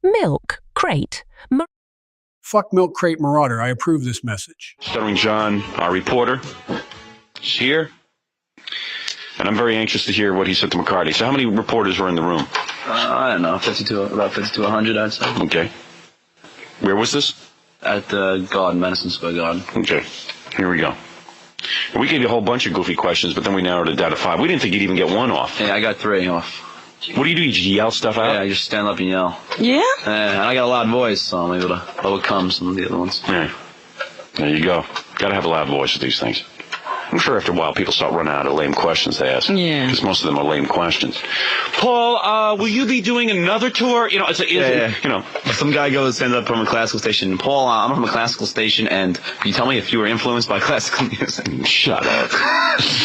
Milk Crate. Fuck Milk Crate Marauder. I approve this message. Stuttering John, our reporter, is here. And I'm very anxious to hear what he said to McCartney. So how many reporters were in the room? I don't know, about 50 to 100, I'd say. Okay. Where was this? At the Garden, Madison Square Garden. Okay. Here we go. And we gave you a whole bunch of goofy questions, but then we narrowed it down to 5. We didn't think you'd even get 1 off. Yeah, I got 3 off. What do? You just yell stuff out? Yeah, I just stand up and yell. Yeah? And I got a loud voice, so I'm able to overcome some of the other ones. Yeah. There you go. Gotta have a loud voice with these things. I'm sure after a while people start running out of lame questions to ask. Yeah. Because most of them are lame questions. Paul, will you be doing another tour? You know, you know. Some guy stands up from a classical station. Paul, I'm from a classical station, and can you tell me if you were influenced by classical music? Shut up.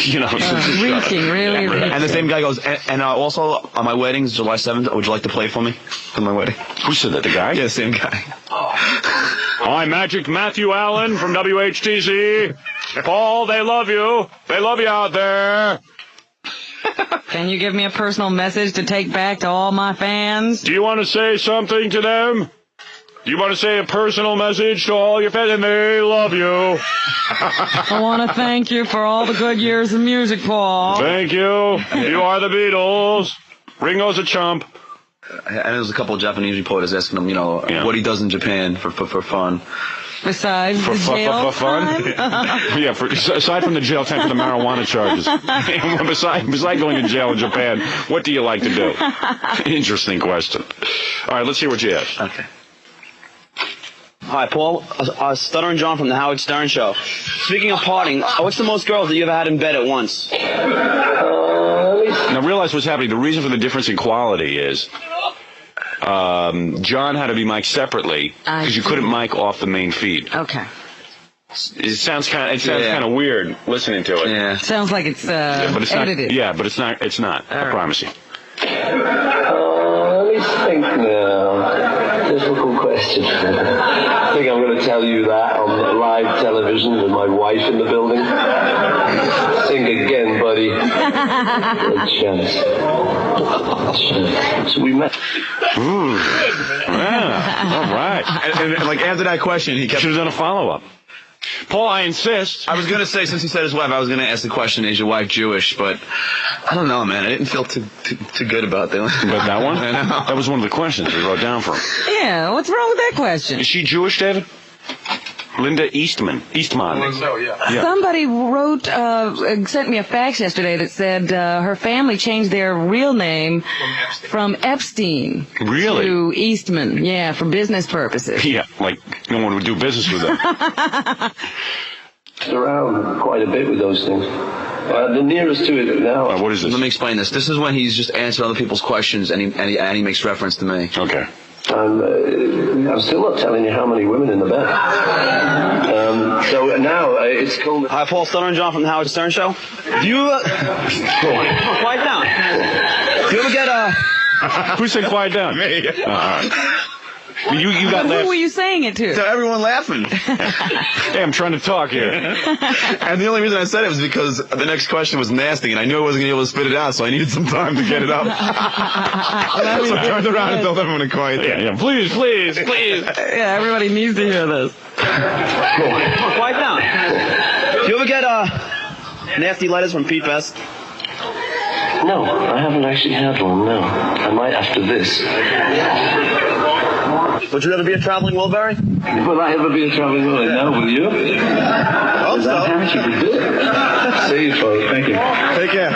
You know. Reaching, really reaching. And the same guy goes, and also on my wedding's July 7th, would you like to play for me for my wedding? Who said that? The guy? Yeah, the same guy. Hi, Magic Matthew Allen from WHTC. Paul, they love you. They love you out there. Can you give me a personal message to take back to all my fans? Do you want to say something to them? Do you want to say a personal message to all your fans? And they love you. I want to thank you for all the good years of music, Paul. Thank you. You are the Beatles. Ringo's a chump. And there was a couple of Japanese reporters asking him, what he does in Japan for fun. Besides the jail time? Yeah, aside from the jail time for the marijuana charges. Besides going to jail in Japan, what do you like to do? Interesting question. All right, let's hear what you have. Okay. Hi, Paul. Stuttering John from the Howard Stern Show. Speaking of partying, what's the most girls that you ever had in bed at once? Now realize what's happening. The reason for the difference in quality is John had to be mic'd separately because you couldn't mic off the main feed. Okay. It sounds kind of weird listening to it. Yeah. Sounds like it's but it's edited. Not, yeah, but it's not. It's not. All I right. promise you. Let me think now. Difficult question. I think I'm going to tell you that on live television with my wife in the building. Think again, buddy. Good chance. So we met. Ooh. Yeah. All right. And like after that question, he kept. Should have done a follow-up. Paul, I insist. I was going to say, since he said his wife, I was going to ask the question, is your wife Jewish? But I don't know, man. I didn't feel too good about that. But that one? That was one of the questions we wrote down for him. Yeah, what's wrong with that question? Is she Jewish, David? Linda Eastman. So, yeah. Somebody wrote, sent me a fax yesterday that said her family changed their real name from Epstein Really? to Eastman. Yeah, for business purposes. Yeah, like no one would do business with them. Around quite a bit with those things. The nearest to it now. What is this? Let me explain this. This is when he's just answering other people's questions, and he makes reference to me. Okay. I'm still not telling you how many women in the bed. So now it's called. Hi, Paul, Stuttering John from the Howard Stern Show. Do you quiet down? Do you ever get Who said quiet down? Me. All right. You got Who left. were you saying it to? So everyone laughing. Hey, I'm trying to talk here. And the only reason I said it was because the next question was nasty, and I knew I wasn't going to be able to spit it out, so I needed some time to get it up. So I turned around and told everyone to quiet down. Yeah, please. Yeah, everybody needs to hear this. Quiet down. Do you ever get nasty letters from Pete Best? No, I haven't actually had one. No, I might after this. Would you ever be a traveling Wilbury? Will I ever be a traveling willy? No, will you? Hope so. See you, folks. Thank you. Take care.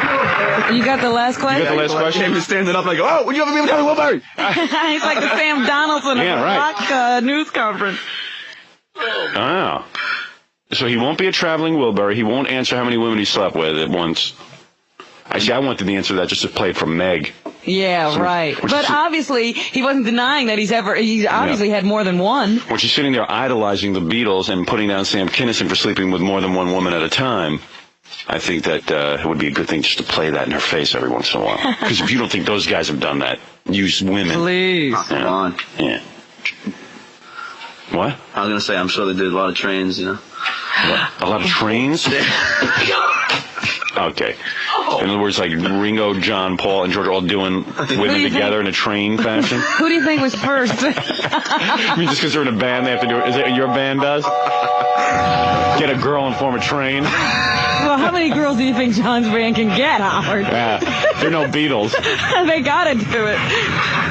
You got the last question? You got the last question? He was standing up like, oh, would you ever be a traveling Wilbury? He's like the Sam Donaldson of the rock news conference. Oh. So he won't be a traveling Wilbury. He won't answer how many women he slept with at once. Actually, I wanted the answer to that just to play it from Meg. Yeah, right. But obviously, he wasn't denying that he's obviously had more than one. When she's sitting there idolizing the Beatles and putting down Sam Kinison for sleeping with more than one woman at a time, I think that it would be a good thing just to play that in her face every once in a while. Because if you don't think those guys have done that, use women. Please. Come on. Yeah. What? I was going to say, I'm sure they did a lot of trains, What? A lot of trains? Okay. In other words, like Ringo, John, Paul, and George all doing women together in a train fashion? Who do you think was first? I mean, just because they're in a band, they have to do it. Is it what your band does? Get a girl and form a train? Well, how many girls do you think John's band can get, Howard? Yeah, they're no Beatles. They gotta do it.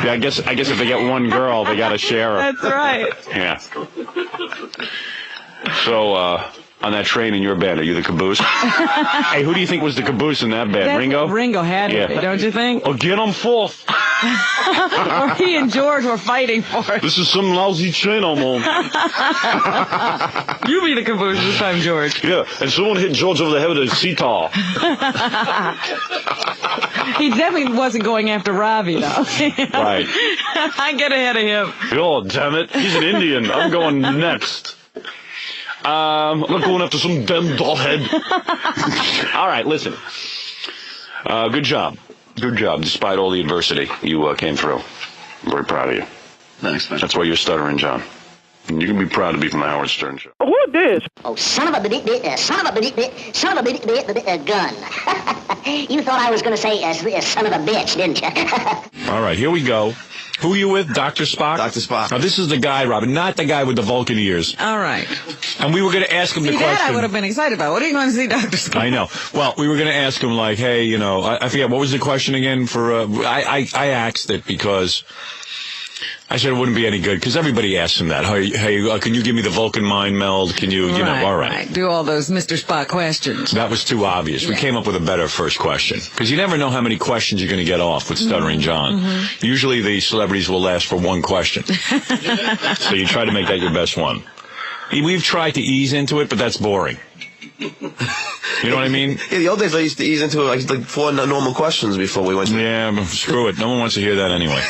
Yeah, I guess if they get one girl, they gotta share her. That's right. Yeah. So, on that train in your band, are you the caboose? Hey, who do you think was the caboose in that band? Ringo? Ringo had to be, don't you think? Oh, get him forth. Or he and George were fighting for it. This is some lousy train I'm on. You be the caboose this time, George. Yeah, and someone hit George over the head with a sitar. He definitely wasn't going after Ravi, though. Right. I get ahead of him. Oh, damn it. He's an Indian. I'm going next. I'm not going after some damn dollhead. All right, listen. Good job. Good job. Despite all the adversity, you came through. I'm very proud of you. Thanks, man. That's why you're stuttering, John. And you can be proud to be from the Howard Stern Show. Who this? Oh, son of a gun. You thought I was going to say son of a bitch, didn't you? All right, here we go. Who are you with? Dr. Spock? Dr. Spock. Now, this is the guy, Robin, not the guy with the Vulcan ears. All right. And we were going to ask him the question. That I would have been excited about. What are you going to see, Dr. Spock? I know. Well, we were going to ask him, like, hey, you know, I forget, what was the question again for, I asked it because I said it wouldn't be any good, because everybody asks him that. Hey, can you give me the Vulcan mind meld? Can you, you know, all right. Do all those Mr. Spock questions. That was too obvious. We came up with a better first question, because you never know how many questions you're going to get off with Stuttering John. Usually the celebrities will last for one question. So you try to make that your best one. We've tried to ease into it, but that's boring. You know what I mean? Yeah, the old days I used to ease into it like 4 normal questions before we went to... Yeah, but screw it. No one wants to hear that anyway.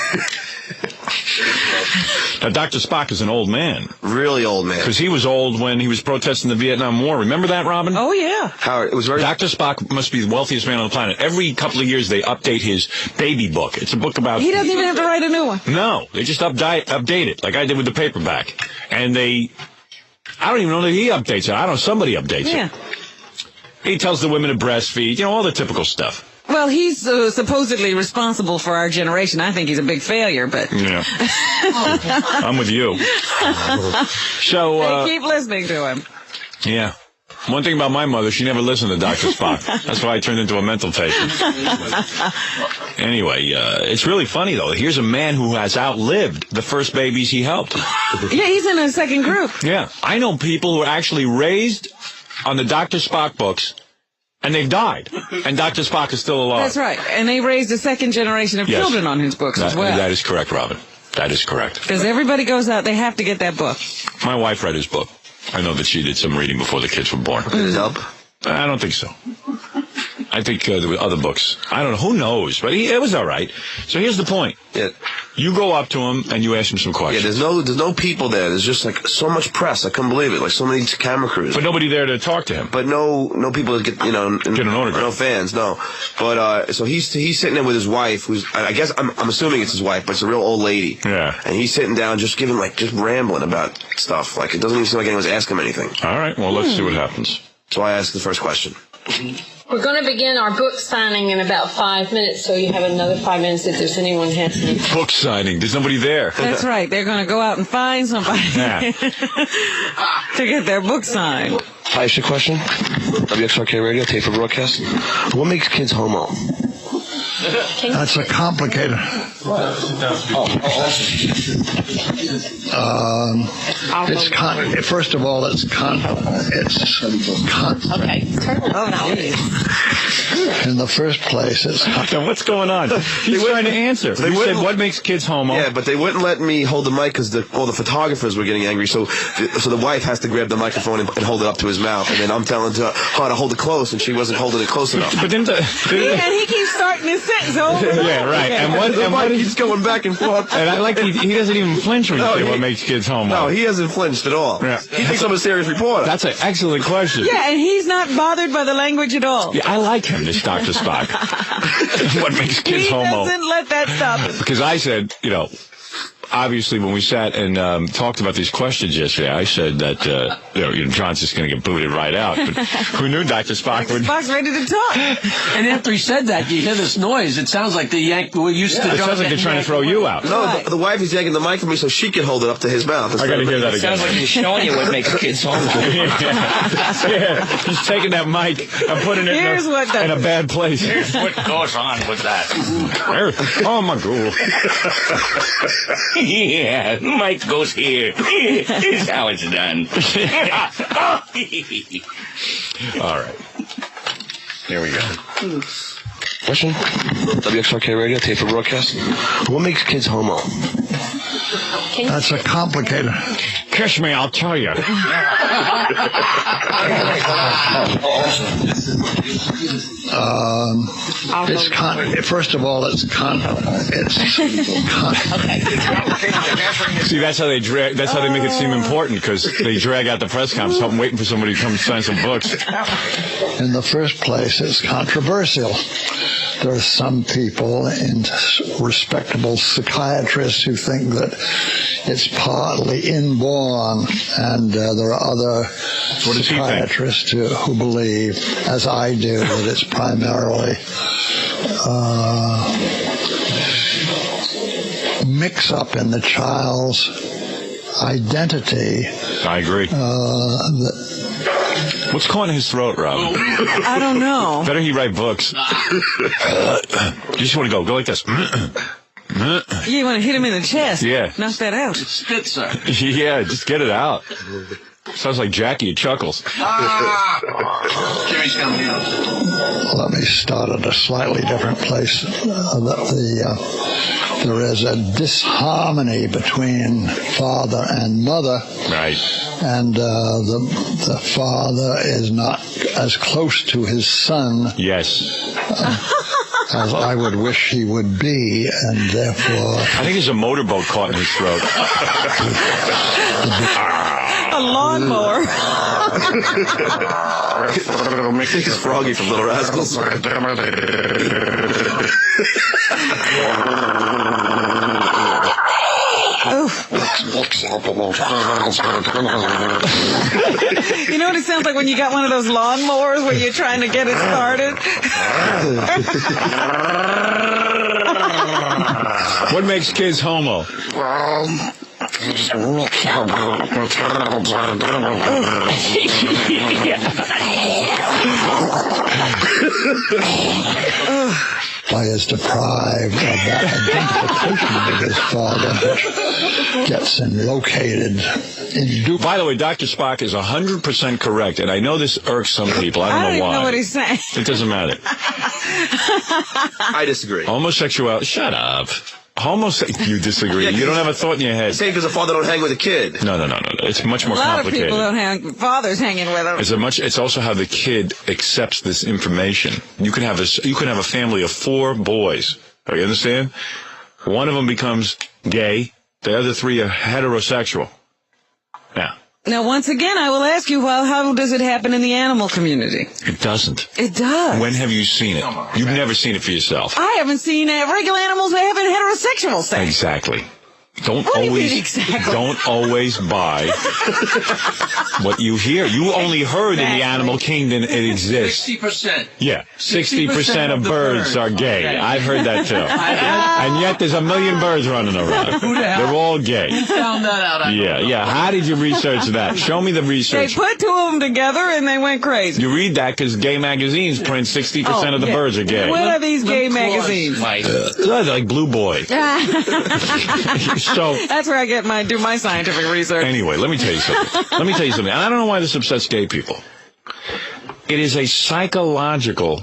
Now, Dr. Spock is an old man. Really old man. Because he was old when he was protesting the Vietnam War. Remember that, Robin? Oh, yeah. Howard, it was very... Dr. Spock must be the wealthiest man on the planet. Every couple of years, they update his baby book. It's a book about... He doesn't even have to write a new one. No, they just update it, like I did with the paperback. And I don't even know that he updates it. I don't know, somebody updates it. He tells the women to breastfeed, you know, all the typical stuff. Well, he's supposedly responsible for our generation. I think he's a big failure, but... Yeah. I'm with you. So, they keep listening to him. Yeah. One thing about my mother, she never listened to Dr. Spock. That's why I turned into a mental patient. Anyway, it's really funny, though. Here's a man who has outlived the first babies he helped. Yeah, he's in a second group. Yeah. I know people who are actually raised on the Dr. Spock books, and they've died. And Dr. Spock is still alive. That's right. And they raised a second generation of children on his books as well. That is correct, Robin. That is correct. Because everybody goes out, they have to get that book. My wife read his book. I know that she did some reading before the kids were born. Did it help? I don't think so. I think there were other books. I don't know. Who knows? But it was all right. So here's the point. Yeah. You go up to him and you ask him some questions. Yeah, there's no people there. There's just like so much press. I couldn't believe it. Like so many camera crews. But nobody there to talk to him. But no people that get get an autograph. No fans, no. But so he's sitting there with his wife, who's I guess I'm assuming it's his wife, but it's a real old lady. Yeah. And he's sitting down, just rambling about stuff. Like it doesn't even seem like anyone's asking him anything. All right. Well, let's see what happens. So I asked the first question. We're going to begin our book signing in about 5 minutes, so you have another 5 minutes if there's anyone has any. Book signing. There's nobody there. That's right. They're going to go out and find somebody to get their book signed. Hi, it's your question. WXRK Radio, tape for broadcast. What makes kids homo? That's a complicated. First of all, it's Okay. in the first place, it's Now, what's going on? He's trying to answer. You said, what makes kids homo? Yeah, but they wouldn't let me hold the mic because all the photographers were getting angry. So the wife has to grab the microphone and hold it up to his mouth, and then I'm telling her to hold it close, and she wasn't holding it close enough. But then And he keeps starting his sentence over. Yeah, right. And what keeps going back and forth. And I like he doesn't even flinch when you say what makes kids homo. No, he hasn't flinched at all. Yeah. He thinks I'm a serious reporter. That's an excellent question. Yeah, and he's not bothered by the language at all. Yeah, I like him, this Dr. Spock. What makes kids He homo? doesn't let that stop him. Because I said, obviously, when we sat and talked about these questions yesterday, I said that John's just going to get booted right out. But who knew Dr. Spock would? Spock's ready to talk. And after he said that, you hear this noise. It sounds like the yank we used to. It sounds like they're trying to throw you out. No, the wife is yanking the mic from me so she can hold it up to his mouth. I got to hear that again. Sounds like he's showing you what makes kids home. Yeah, he's taking that mic and putting it in a bad place. Here's what goes on with that. Oh, my God. Yeah, the mic goes here. Here's how it's done. All right. Here we go. Question? WXRK Radio, tape for broadcast. What makes kids homo? That's a complicated. Kiss me, I'll tell you. First of all, it's See, that's how they drag. That's how they make it seem important, because they drag out the press conference. I'm waiting for somebody to come sign some books. In the first place, it's controversial. There are some people, and respectable psychiatrists, who think that it's partly inborn, and there are other psychiatrists who believe, as I do, that it's primarily mix-up in the child's identity. I agree. What's caught in his throat, Rob? I don't know. Better he write books. You just want to go like this. You want to hit him in the chest. Yeah. Knock that out. Spit, sir. Yeah, just get it out. Sounds like Jackie at Chuckles. Jimmy's coming in. Let me start at a slightly different place. There is a disharmony between father and mother. Right. And the father is not as close to his son. Yes. As I would wish he would be, and therefore... I think there's a motorboat caught in his throat. A lawnmower. I think it's Froggy from Little Rascals. You know what it sounds like when you got one of those lawnmowers where you're trying to get it started? What makes kids homo? Is deprived of that identification with his father, which gets him located in Duke. By the way, Dr. Spock is 100% correct, and I know this irks some people. I don't know why. I don't know what he's saying. It doesn't matter. I disagree. Homosexuality. Shut up. You disagree. You don't have a thought in your head. Say because a father don't hang with a kid. No. It's much more complicated. A lot of people don't have fathers hanging with them. It's also how the kid accepts this information. You can have a family of 4 boys. You understand? One of them becomes gay. The other 3 are heterosexual. Now, once again, I will ask you, well, how does it happen in the animal community? It doesn't. It does. When have you seen it? You've never seen it for yourself. I haven't seen regular animals having heterosexual sex. Exactly. Don't always buy what you hear. You only heard in the animal kingdom it exists. 60%. Yeah, 60% of birds are gay. Okay. I've heard that too. And yet there's 1 million birds running around. They're all gay. You found that out. Yeah. How did you research that? Show me the research. They put 2 of them together and they went crazy. You read that because gay magazines print 60% of the birds are gay. What are these gay magazines? Like Blue Boy. So that's where I do my scientific research. Anyway, let me tell you something. And I don't know why this upsets gay people. It is a psychological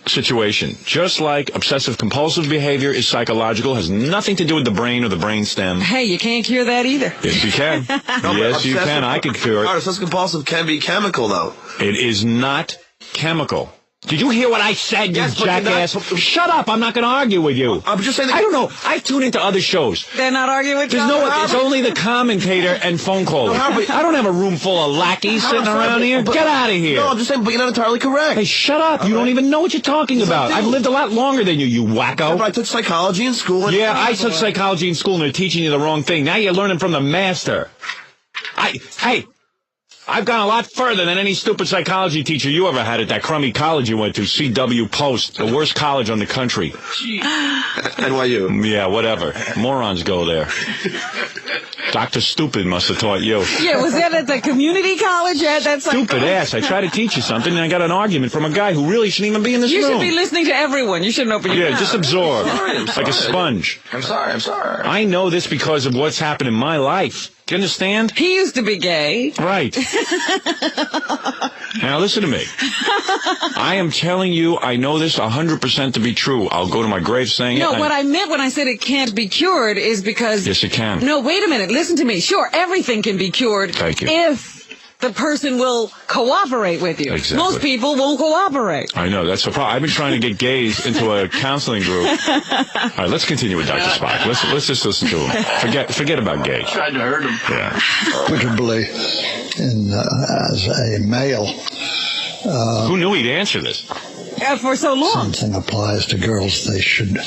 situation. Just like obsessive-compulsive behavior is psychological, has nothing to do with the brain or the brain stem. Hey, you can't cure that either. Yes, you can. Yes, you can. I can cure it. Obsessive-compulsive can be chemical, though. It is not chemical. Did you hear what I said, you jackass? Shut up. I'm not going to argue with you. I'm just saying. I don't know. I tune into other shows. They're not arguing with you. It's only the commentator and phone caller. I don't have a room full of lackeys sitting around here. Get out of here. No, I'm just saying, but you're not entirely correct. Hey, shut up. You don't even know what you're talking about. I've lived a lot longer than you, you wacko. But I took psychology in school. I took psychology in school, and they're teaching you the wrong thing. Now you're learning from the master. I've gone a lot further than any stupid psychology teacher you ever had at that crummy college you went to, CW Post, the worst college on the country. NYU. Yeah, whatever. Morons go there. Dr. Stupid must have taught you. Yeah, was that at the community college? That's Stupid ass. I try to teach you something, and I got an argument from a guy who really shouldn't even be in this room. You should be listening to everyone. You shouldn't open your mouth. Just absorb. Like a sponge. I'm sorry. I know this because of what's happened in my life. Do you understand? He used to be gay. Right. Now listen to me. I am telling you, I know this 100% to be true. I'll go to my grave saying it. No, what I meant when I said it can't be cured is because... Yes, it can. No, wait a minute. Listen to me. Sure, everything can be cured. Thank you. If the person will cooperate with you. Exactly. Most people won't cooperate. I know, that's the problem. I've been trying to get gays into a counseling group. All right, let's continue with Dr. Spock. Let's just listen to him. Forget about gay. Tried to hurt him. Yeah. Equitably, as a male. Who knew he'd answer this? For so long. Something applies to girls. They should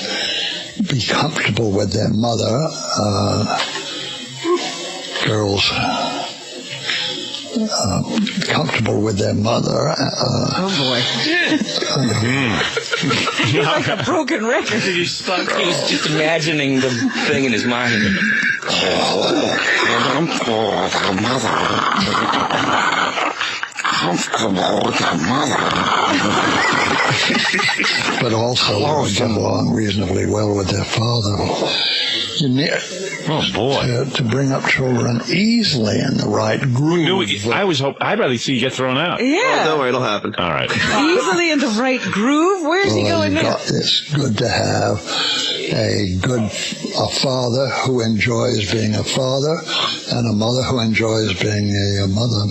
be comfortable with their mother. Girls... comfortable with their mother. Oh boy. He's like a broken record. He was just imagining the thing in his mind. But also get along reasonably well with their father. You need to bring up children easily in the right groove. I'd rather see you get thrown out. Yeah. Oh, don't worry, it'll happen. All right. Easily in the right groove? Where's he going now? It's good to have a father who enjoys being a father and a mother who enjoys being a mother.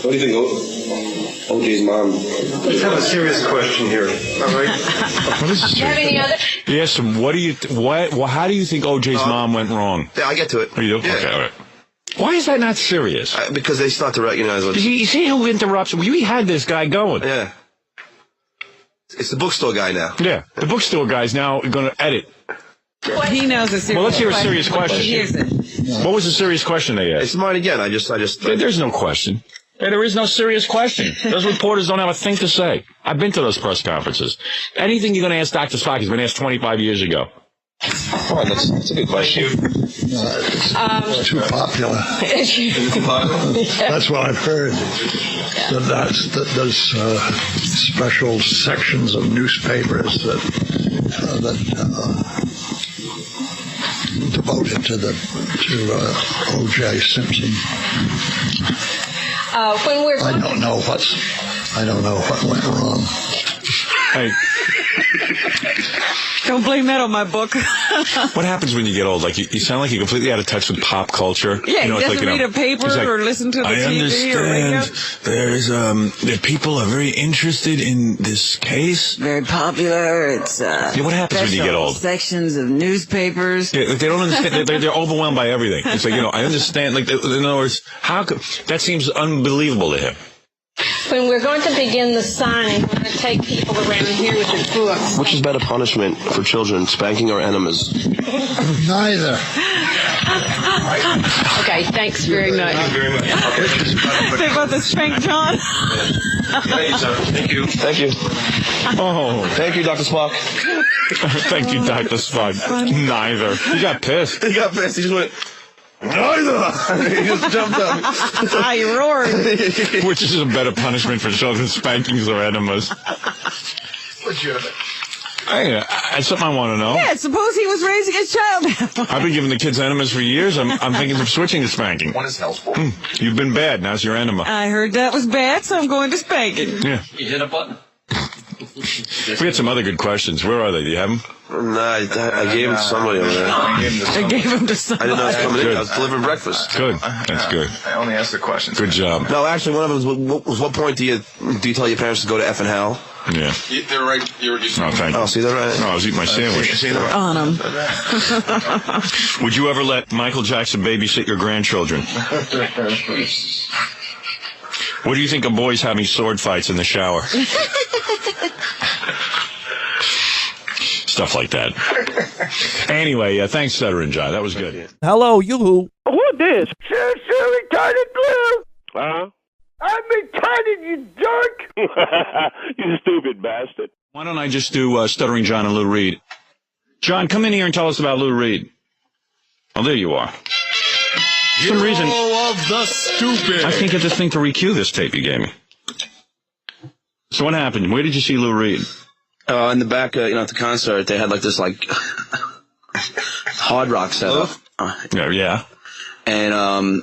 What do you think, OJ's mom? Let's have a serious question here, all right? What is this? Any other? Yes, how do you think OJ's mom went wrong? Yeah, I get to it. Oh, you do? Yeah. Okay, all right. Why is that not serious? Because they start to recognize what... You see who interrupts? We had this guy going. Yeah. It's the bookstore guy now. Yeah, the bookstore guy's now going to edit. He knows a serious question. Well, let's hear a serious question. Here's it. What was the serious question they asked? It's mine again. I just. There's no question. There is no serious question. Those reporters don't have a thing to say. I've been to those press conferences. Anything you're going to ask Dr. Spock has been asked 25 years ago. Oh, that's a good question. It's too popular. That's what I've heard. That there's special sections of newspapers that devoted to O.J. Simpson. When we're I don't know what went wrong. Hey. Don't blame that on my book. What happens when you get old? Like you sound like you're completely out of touch with pop culture. Yeah, you know, he doesn't read a paper or listen to the TV or radio. That people are very interested in this case. Very popular. It's what happens when you get old? Sections of newspapers. Yeah, they don't understand. They're overwhelmed by everything. It's like, I understand. Like, in other words, that seems unbelievable to him. When we're going to begin the signing, we're going to take people around here with the books. Which is better punishment for children, spanking or enemas? Neither. Okay, thanks very much. Thank you very much. Say about the spank, John. Thank you. Thank you. Oh. Thank you, Dr. Spock. Thank you, Dr. Spock. Neither. He got pissed. He got pissed. He just went... Neither! He just jumped up. He roared. Which is a better punishment for children, spankings or enemas? It's something I want to know. Yeah, suppose he was raising his child now. I've been giving the kids enemas for years. I'm thinking of switching to spanking. One is helpful. You've been bad. Now's your enema. I heard that was bad, so I'm going to spanking. Yeah. You hit a button. We had some other good questions. Where are they? Do you have them? No, I gave him to somebody over there. I gave him to somebody. I didn't know it was coming in. I was delivering breakfast. Good. That's good. I only asked the questions. Good job. No, actually, one of them was, what point do you tell your parents to go to effing hell? Yeah. They're right. You're just. Oh, thank you. Oh, see, they're right. No, I was eating my sandwich. On him. Would you ever let Michael Jackson babysit your grandchildren? What do you think of boys having sword fights in the shower? Stuff like that. Anyway, thanks, Stuttering John. That was good. Hello, you. Who this? Sir, retarded blue. Huh? I'm retarded, you jerk. You stupid bastard. Why don't I just do Stuttering John and Lou Reed? John, come in here and tell us about Lou Reed. Oh, there you are. For some reason, of the stupid. I can't get this thing to recue this tape you gave me. So what happened? Where did you see Lou Reed? In the back, at the concert, they had like this hard rock setup. Yeah. And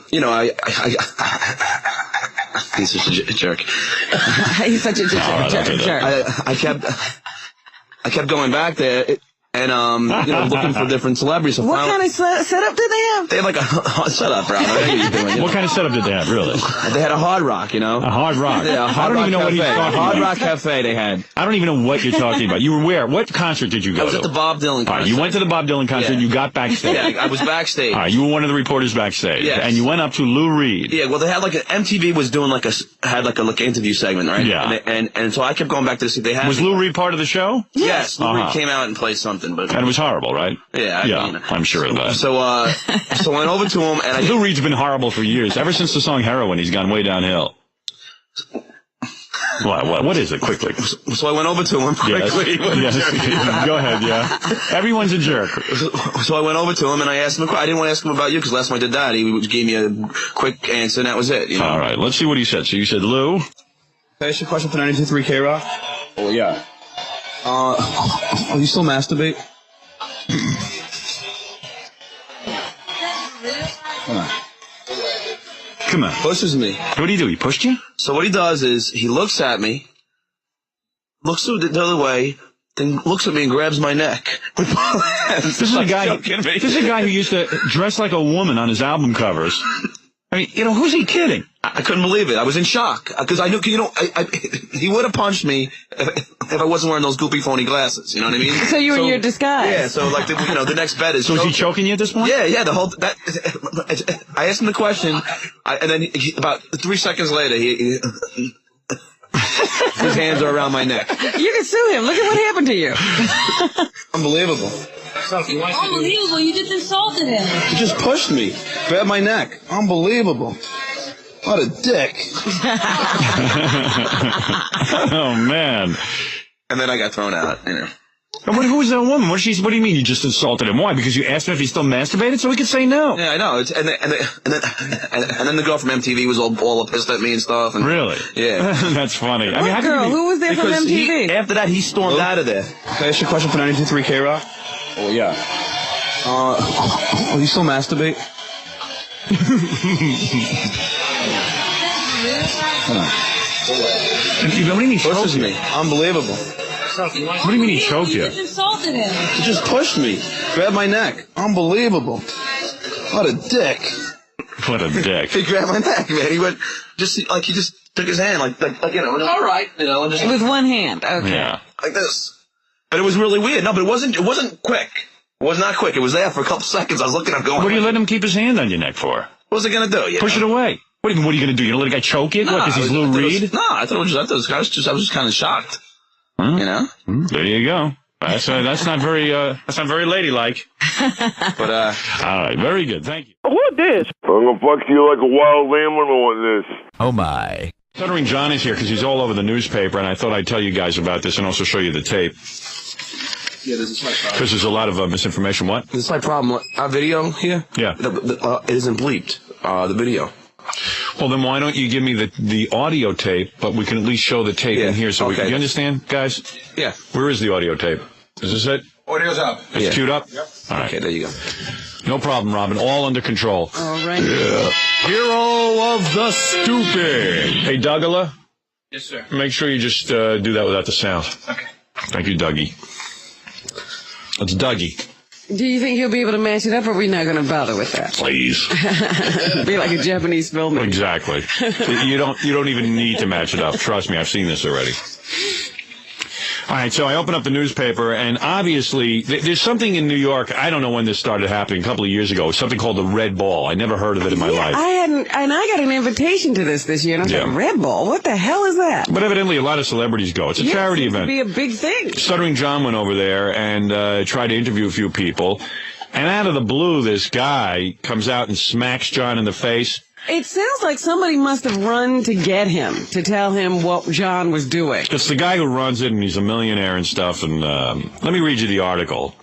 he's such a jerk. He's such a jerk. I kept going back there. And, looking for different celebrities. So what kind of setup did they have? They had like a setup, bro. What kind of setup did they have, really? They had a hard rock, A hard rock? Yeah, I don't even know what he's talking about. Hard rock cafe they had. I don't even know what you're talking about. You were where? What concert did you go to? I was at the Bob Dylan concert. All right, you went to the Bob Dylan concert, you got backstage. Yeah, I was backstage. All right, you were one of the reporters backstage. Yes. And you went up to Lou Reed. Yeah, well, they had MTV was doing had an interview segment, right? Yeah. And so I kept going back to see. They had. Was Lou Reed part of the show? Yes, Lou Reed came out and played something, but. And it was horrible, right? Yeah. I'm sure of that. So I went over to him, and Lou Reed's been horrible for years. Ever since the song Heroin, he's gone way downhill. What is it? Quickly. So I went over to him quickly. Yes. Go ahead, yeah. Everyone's a jerk. So I went over to him, and I asked him, I didn't want to ask him about you, because last time I did that, he gave me a quick answer, and that was it. All right, let's see what he said. So you said, Lou? Can I ask you a question for 92.3 K-Rock? Oh, yeah. You still masturbate? Come on. Pushes me. What did he do? He pushed you? So what he does is he looks at me, looks the other way, then looks at me and grabs my neck. This is a guy who used to dress like a woman on his album covers. I mean, who's he kidding? I couldn't believe it. I was in shock because I knew, he would have punched me if I wasn't wearing those goopy phony glasses. You know what I mean? So you were in your disguise. Yeah. So the next bet is. So is he choking you at this point? Yeah. I asked him the question, and then about 3 seconds later, his hands are around my neck. You can sue him. Look at what happened to you. Unbelievable. Unbelievable. You just insulted him. He just pushed me, grabbed my neck. Unbelievable. What a dick. Oh, man. And then I got thrown out, Who was that woman? What do you mean you just insulted him? Why? Because you asked him if he still masturbated so he could say no. Yeah, I know. And then the girl from MTV was all pissed at me and stuff. And, really? Yeah. That's funny. What girl? Who was there from MTV? After that, he stormed out of there. Can I ask you a question for 92.3 K-Rock? Oh, yeah. You still masturbate? What do you mean he choked you? Unbelievable. What do you mean he choked you? You just insulted him. He just pushed me, grabbed my neck. Unbelievable. What a dick. What a dick. He grabbed my neck, man. He went, he just took his hand, all right, and just. With one hand, okay. Yeah. Like this. But it was really weird. No, but it wasn't quick. It was not quick. It was there for a couple seconds. I was looking up going. What are you letting him keep his hand on your neck for? What was he going to do? Push it away. What are you going to do? You're going to let a guy choke you? What, because he's Lou Reed? I was just kind of shocked. There you go. That's not very ladylike. But all right, very good. Thank you. Who this? I'm gonna fuck you like a wild lamb when I want this. Oh, my. Stuttering John is here because he's all over the newspaper, and I thought I'd tell you guys about this and also show you the tape. Yeah, this is my problem. Because there's a lot of misinformation. What? This is my problem. Our video here, yeah, it isn't bleeped, the video. Well, then why don't you give me the audio tape, but we can at least show the tape in here so we can... You understand, guys? Yeah. Where is the audio tape? Is this it? Audio's up. It's queued up? Yep. All right. Okay, there you go. No problem, Robin. All under control. All right. Yeah. Hero of the stupid. Hey, Dougala, Yes, sir. Make sure you just do that without the sound. Okay. Thank you, Dougie. It's Dougie. Do you think he'll be able to match it up, or are we not going to bother with that? Please. Be like a Japanese film. Exactly. You don't even need to match it up. Trust me, I've seen this already. All right, so I open up the newspaper, and obviously there's something in New York. I don't know when this started happening, a couple of years ago. Something called the Red Ball. I never heard of it in my life. I hadn't, and I got an invitation to this year, and I was like, Red Ball? What the hell is that? But evidently a lot of celebrities go. It's a charity event. It would be a big thing. Stuttering John went over there and tried to interview a few people. And out of the blue, this guy comes out and smacks John in the face. It sounds like somebody must have run to get him, to tell him what John was doing. It's the guy who runs it, and he's a millionaire and stuff. And let me read you the article.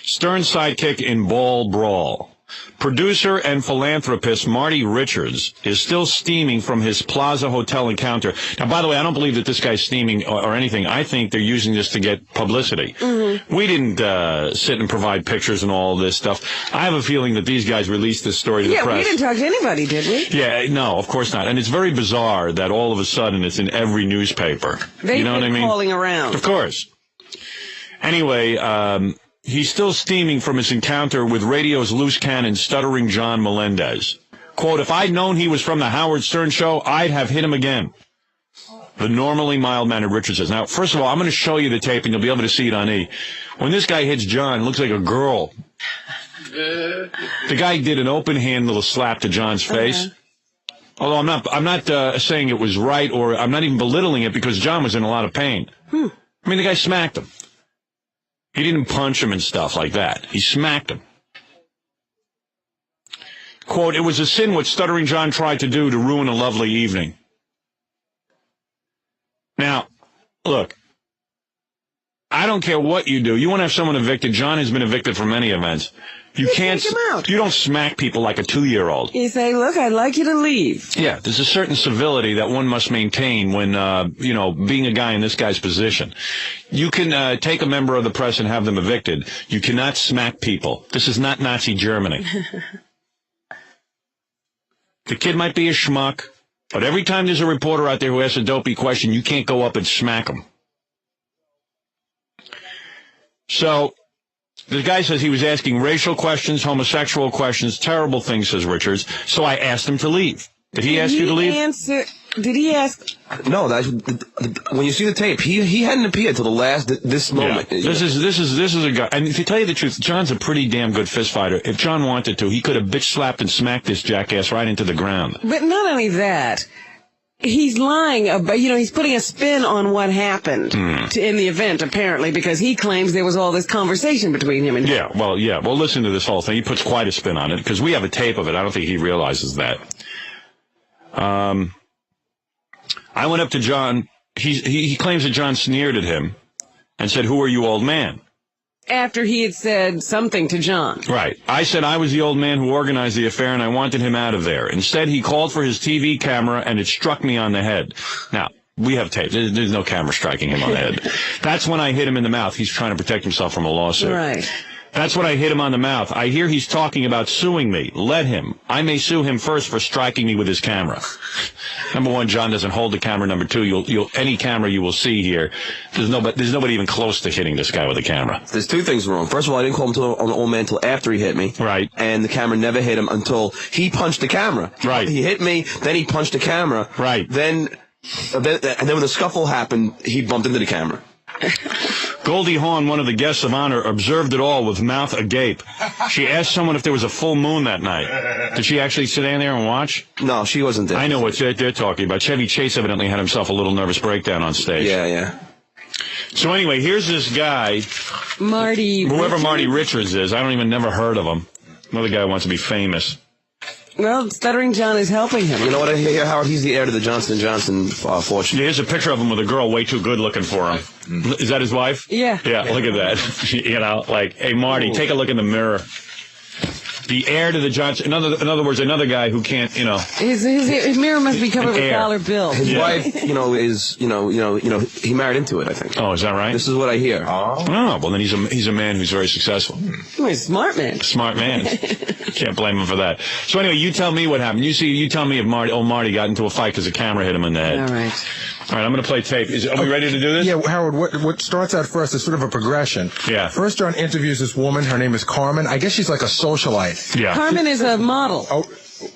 Stern sidekick in ball brawl. Producer and philanthropist Marty Richards is still steaming from his Plaza Hotel encounter. Now, by the way, I don't believe that this guy's steaming or anything. I think they're using this to get publicity. Mm-hmm. We didn't sit and provide pictures and all this stuff. I have a feeling that these guys released this story to the press. Yeah, we didn't talk to anybody, did we? Yeah, no, of course not. And it's very bizarre that all of a sudden it's in every newspaper. They've you know been what I mean? calling around. Of course. Anyway, he's still steaming from his encounter with radio's loose cannon, Stuttering John Melendez. Quote, if I'd known he was from the Howard Stern show, I'd have hit him again. The normally mild-mannered Richard says. Now, first of all, I'm going to show you the tape, and you'll be able to see it on E. When this guy hits John, it looks like a girl. The guy did an open-hand little slap to John's face. Although I'm not saying it was right, or I'm not even belittling it, because John was in a lot of pain. I mean, the guy smacked him. He didn't punch him and stuff like that. He smacked him. Quote, it was a sin what Stuttering John tried to do to ruin a lovely evening. Now, look, I don't care what you do. You want to have someone evicted. John has been evicted from many events. You can't, you don't smack people like a 2-year-old. You say, look, I'd like you to leave. Yeah, there's a certain civility that one must maintain when, being a guy in this guy's position. You can take a member of the press and have them evicted. You cannot smack people. This is not Nazi Germany. The kid might be a schmuck, but every time there's a reporter out there who asks a dopey question, you can't go up and smack him. So, the guy says he was asking racial questions, homosexual questions, terrible things, says Richards. So I asked him to leave. Did he ask you to leave? Did he ask? No, when you see the tape, he hadn't appeared till this moment. Yeah. This is a guy. And to tell you the truth, John's a pretty damn good fist fighter. If John wanted to, he could have bitch slapped and smacked this jackass right into the ground. But not only that. He's lying about, he's putting a spin on what happened in the event, apparently, because he claims there was all this conversation between him and him. Well, listen to this whole thing. He puts quite a spin on it, because we have a tape of it. I don't think he realizes that. I went up to John. He claims that John sneered at him and said, who are you, old man? After he had said something to John. Right. I said I was the old man who organized the affair and I wanted him out of there. Instead, he called for his TV camera and it struck me on the head. Now, we have tape. There's no camera striking him on the head. That's when I hit him in the mouth. He's trying to protect himself from a lawsuit. Right. That's when I hit him on the mouth. I hear he's talking about suing me. Let him. I may sue him first for striking me with his camera. Number one, John doesn't hold the camera. Number two, any camera you will see here, there's nobody even close to hitting this guy with a camera. There's two things wrong. First of all, I didn't call him an old man until after he hit me. Right. And the camera never hit him until he punched the camera. Right. He hit me, then he punched the camera. Right. And then when the scuffle happened, he bumped into the camera. Goldie Hawn, one of the guests of honor, observed it all with mouth agape. She asked someone if there was a full moon that night. Did she actually sit down there and watch? No, she wasn't there. I know what they're talking about. Chevy Chase evidently had himself a little nervous breakdown on stage. Yeah. So anyway, here's this guy. Whoever Marty Richards is. I don't even never heard of him. Another guy who wants to be famous. Well, Stuttering John is helping him. You know what I hear, Howard? He's the heir to the Johnson & Johnson fortune. Here's a picture of him with a girl way too good looking for him. Is that his wife? Yeah. Yeah, look at that. Hey, Marty, take a look in the mirror. The heir to the Johnson. In other words, another guy who can't, His mirror must be covered with dollar bills. His wife, is, he married into it, I think. Oh, is that right? This is what I hear. Oh, well then he's a man who's very successful. He's a smart man. Smart man. Can't blame him for that. So anyway, you tell me what happened. You tell me if Marty got into a fight because the camera hit him in the head. All right. All right, I'm going to play tape. Are we ready to do this? Yeah, Howard, what starts out first is sort of a progression. Yeah. First, John interviews this woman. Her name is Carmen. I guess she's like a socialite. Yeah. Carmen is a model. Oh,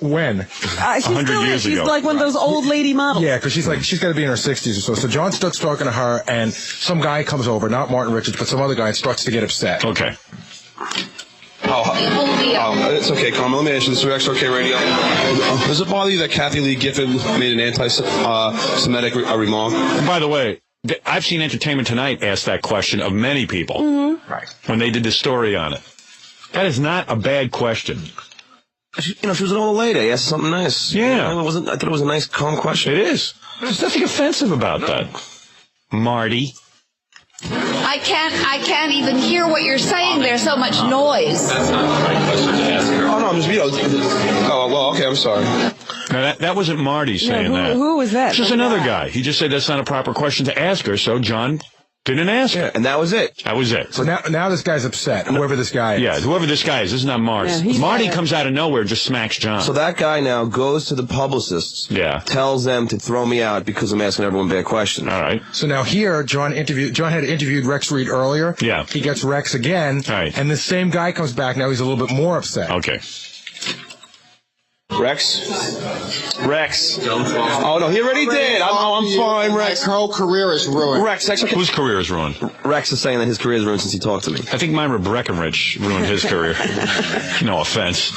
when? She's 100 still years She's ago. like one of those old lady models. Yeah, because she's got to be in her 60s or so. So John starts talking to her, and some guy comes over, not Martin Richards, but some other guy, and starts to get upset. Okay. It's okay, Carmen. Let me ask you this. Is okay radio? Does it bother you that Kathy Lee Gifford made an anti-Semitic remark? By the way, I've seen Entertainment Tonight ask that question of many people. Mm-hmm. Right. When they did the story on it. That is not a bad question. She was an old lady. Asked something nice. Yeah. I thought it was a nice, calm question. It is. There's nothing offensive about that. Marty. I can't even hear what you're saying. There's so much noise. That's not the right question to ask her. Oh, no, I'm just, oh, well, okay, I'm sorry. No, that wasn't Marty saying that. Who was that? It's just another guy. He just said that's not a proper question to ask her, so John didn't ask her. Yeah, and that was it. That was it. So now this guy's upset, whoever this guy is. Yeah, whoever this guy is. This is not Mars. Yeah, Marty comes out of nowhere and just smacks John. So that guy now goes to the publicists, tells them to throw me out because I'm asking everyone bad questions. All right. So now here, John had interviewed Rex Reed earlier. Yeah. He gets Rex again. Right. And the same guy comes back. Now he's a little bit more upset. Okay. Rex? Oh, no, he already did. I'm fine, Rex. My whole career is ruined. Rex, whose career is ruined? Rex is saying that his career is ruined since he talked to me. I think Myra Breckenridge ruined his career. No offense.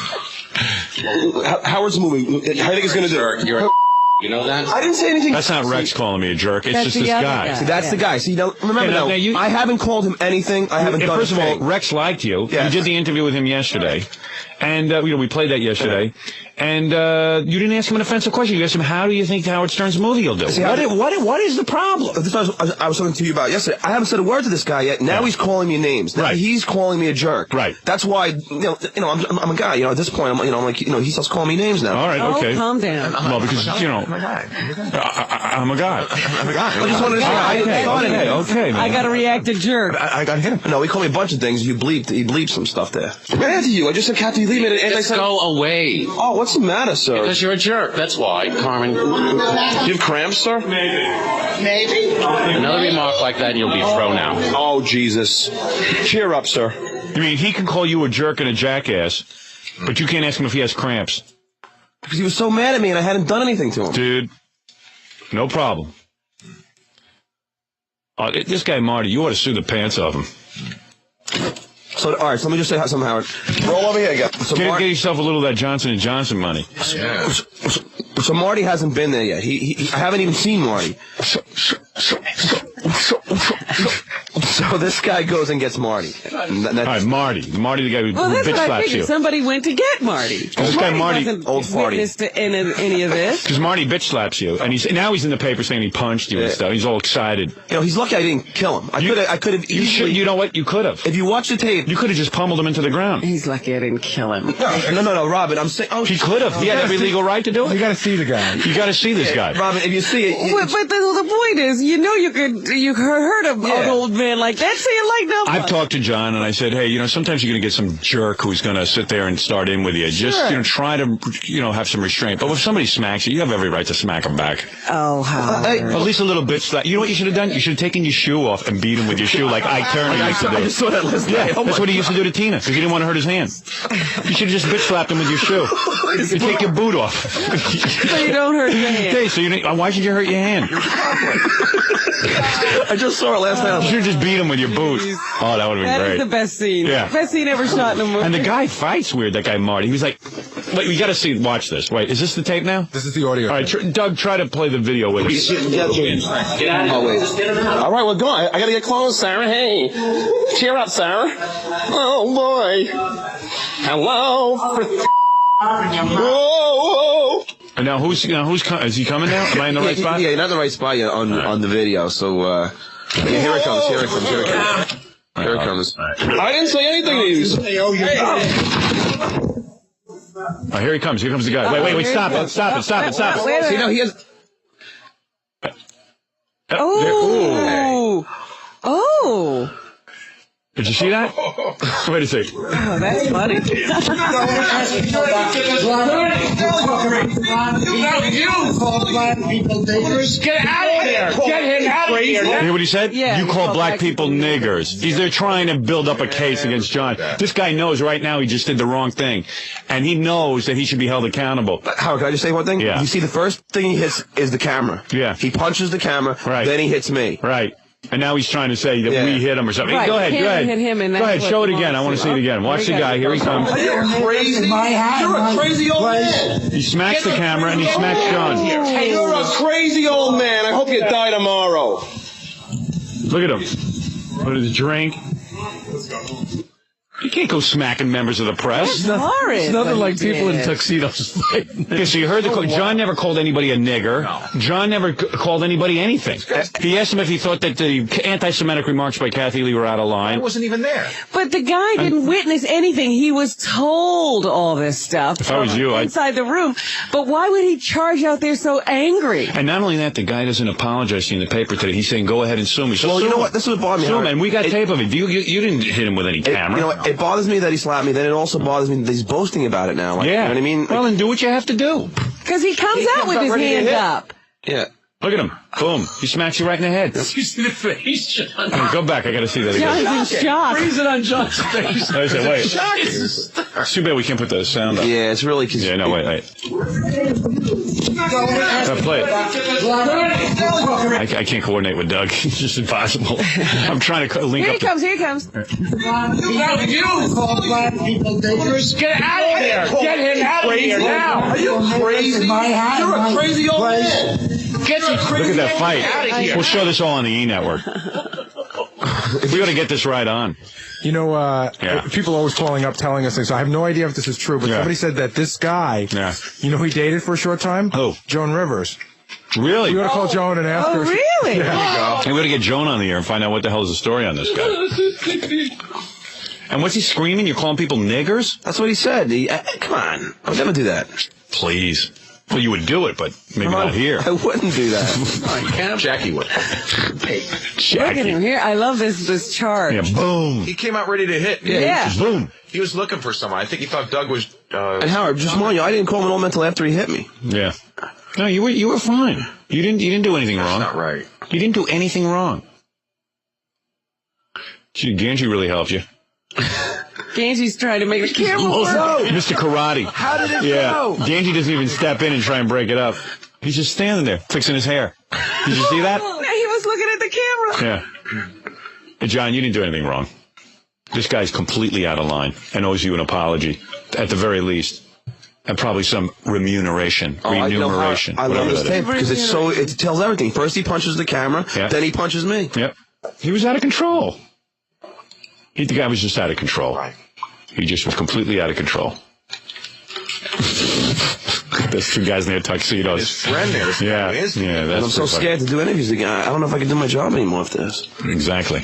Howard's movie. How do you think it's going to do? You're you know that? I didn't say anything. That's not Rex calling me a jerk. It's That's just the this other guy. See, that's the guy. See, remember, I haven't called him anything. I haven't done First of all, anything. Rex liked you. Yeah. You did the interview with him yesterday. And, we played that yesterday. And you didn't ask him an offensive question. You asked him, how do you think Howard Stern's movie will do? See, what is the problem? This I was talking to you about yesterday. I haven't said a word to this guy yet. Now he's calling me names. Now he's calling me a jerk. Right. That's why, I'm a guy. At this point, I'm like, he starts calling me names now. All right, okay. Oh, calm down. Well, because, I'm a guy. I'm a guy. I just wanted to say, Okay, man. I got to react to jerk. I got him. No, he called me a bunch of things. He bleeped some stuff there. Matthew, I just said Kathy Lee made it. Just go away. Oh, what's the matter, sir? Because you're a jerk. That's why, Carmen. You have cramps, sir? Maybe. Another remark like that and you'll be thrown out. Oh, Jesus. Cheer up, sir. You mean he can call you a jerk and a jackass, but you can't ask him if he has cramps? Because he was so mad at me and I hadn't done anything to him. Dude, no problem. This guy Marty, you ought to sue the pants off him. So, all right, so let me just say something, Howard. Roll over here again. So get yourself a little of that Johnson & Johnson money. Yeah. So Marty hasn't been there yet. I haven't even seen Marty. So this guy goes and gets Marty. All right, Marty, the guy who Well, that's bitch what I slaps figured. you. Somebody went to get Marty. This guy Marty, old witness to any of this. Because Marty bitch slaps you, and now he's in the paper saying he punched you and stuff. He's all excited. He's lucky I didn't kill him. I could have easily. You know what? You could have. If you watch the tape, you could have just pummeled him into the ground. He's lucky I didn't kill him. No, Robin. I'm saying. Oh, he could have. He had every legal right to do it. You got to see the guy. You got to see this guy, Robin. If you see it, but the point is, you hurt an old man like that. Say it like no. I've talked to John and I said, hey, sometimes you're going to get some jerk who's going to sit there and start in with you. Just, try to, have some restraint. But if somebody smacks you, you have every right to smack them back. Oh, how? At least a little bit slap. You know what you should have done? You should have taken your shoe off and beat him with your shoe like Ike Turner used to do. I just saw that last night. Yeah, that's what he used to do to Tina because he didn't want to hurt his hand. You should have just bitch slapped him with your shoe. You take your boot off. So you don't hurt your hand. Okay, so why should you hurt your hand? I just saw it last night. You should have just beat him with your boot. Oh, that would have been great. That is the best scene. Yeah. Best scene ever shot in a movie. And the guy fights weird, that guy Marty. He was like, wait, we got to watch this. Wait, is this the tape now? This is the audio. All right, Doug, try to play the video with us. Get out of here. All right, we're going. I got to get close, Sarah. Hey, cheer up, Sarah. Oh, boy. Hello. Whoa. And now is he coming now? Am I in the right spot? Yeah, you're not in the right spot yet on the video. So, here it comes. Here it comes. I didn't say anything to you. Oh, here he comes. Here comes the guy. Wait. Stop it. See, no, he has. Oh. Did you see that? Wait a second. Oh, that's funny. Get out of here! Get him out of here! You hear what he said? Yeah, you call black people niggers. They're trying to build up a case against John. This guy knows right now he just did the wrong thing. And he knows that he should be held accountable. Howard, can I just say one thing? Yeah. You see, the first thing he hits is the camera. Yeah. He punches the camera, Right. then he hits me. Right. And now he's trying to say that we hit him or something. Right, Go ahead, Cameron go ahead. hit him, and Go that's ahead, what show it he again. I want to see it again. Watch the guy. Here he comes. Are you crazy? You're a crazy old man. He smacks the camera and he smacks John. Hey, you're a crazy old man. I hope you die tomorrow. Look at him. Look at his drink. You can't go smacking members of the press. That's horrid. It's nothing like he people in did. tuxedos. Okay, so you heard John never called anybody a nigger. No. John never called anybody anything. He asked him if he thought that the anti-Semitic remarks by Kathy Lee were out of line. I wasn't even there. But the guy didn't witness anything. He was told all this stuff. If I was you, inside the room. But why would he charge out there so angry? And not only that, the guy doesn't apologize in the paper today. He's saying, go ahead and sue me. So Well, you know what? This is what bothered me. Sue him, Howard. and we got tape of it. You didn't hit him with any camera. You know what? It bothers me that he slapped me. Then it also bothers me that he's boasting about it now. Like, yeah. You know what I mean? Well, then do what you have to do. Because he comes out with his hand up. Yeah. Look at him. Boom. He smacks you right in the head. You see the face, John. Go back. I got to see that again. John's in shock. Freeze it on John's face. I said, wait. It's too bad we can't put the sound up. Yeah, it's really... Yeah, no, wait. Play it. I can't coordinate with Doug. It's just impossible. I'm trying to link Here up. he comes, here he comes. Get out of here! Get him out of here now! Are you crazy? You're a crazy old man. Get your Look crazy at that out fight. of here! We'll show this all on the E Network. We got to get this right on. You know, people always calling up telling us things. So I have no idea if this is true, but somebody said that this guy, you know who he dated for a short time? Who? Joan Rivers. Really? You got to call Joan and ask her. Oh, really? There you go. Hey, we got to get Joan on the air and find out what the hell is the story on this guy. And what's he screaming? You're calling people niggers? That's what he said. Come on. I would never do that. Please. Well, you would do it, but maybe not here. I wouldn't do that. Jackie would. Look at him here. I love this chart. Yeah, boom. He came out ready to hit. Yeah. Boom. He was looking for someone. I think he thought Doug was... And Howard, just mind you, I didn't call him at all until after he hit me. Yeah. No, you were fine. You didn't do anything wrong. That's not right. You didn't do anything wrong. Gee, Ganji really helped you. Ganji's trying to make the camera work. Mr. Karate. How did it go? go? Ganji doesn't even step in and try and break it up. He's just standing there, fixing his hair. Did you see that? He was looking at the camera. Yeah. Hey, John, you didn't do anything wrong. This guy's completely out of line and owes you an apology, at the very least. And probably some remuneration. Remuneration. I love this tape because it tells everything. First he punches the camera, then he punches me. Yep. He was out of control. The guy was just out of control. Right. He just was completely out of control. There's two guys in their tuxedos. His friend there. Yeah, That's And I'm so scared to do interviews again. I don't know if I can do my job anymore after this. Exactly.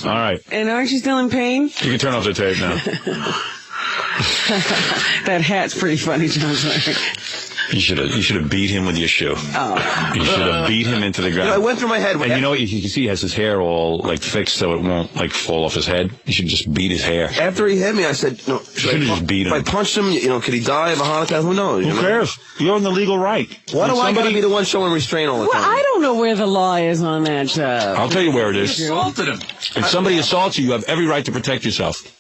All right. And aren't you still in pain? You can turn off the tape now. That hat's pretty funny, John's wearing. You should have beat him with your shoe. Oh. You should have beat him into the ground. You know, I went through my head. And you know what? You can see he has his hair all fixed so it won't fall off his head. You should just beat his hair. After he hit me, I said, "No, should have just beat him." If I punched him, could he die of a heart attack? Who knows? Who cares? You're in the legal right. Why do I got to be the one showing restraint all the time? Well, I don't know where the law is on that stuff. I'll tell you where it is. You assaulted him. If somebody assaults you, you have every right to protect yourself.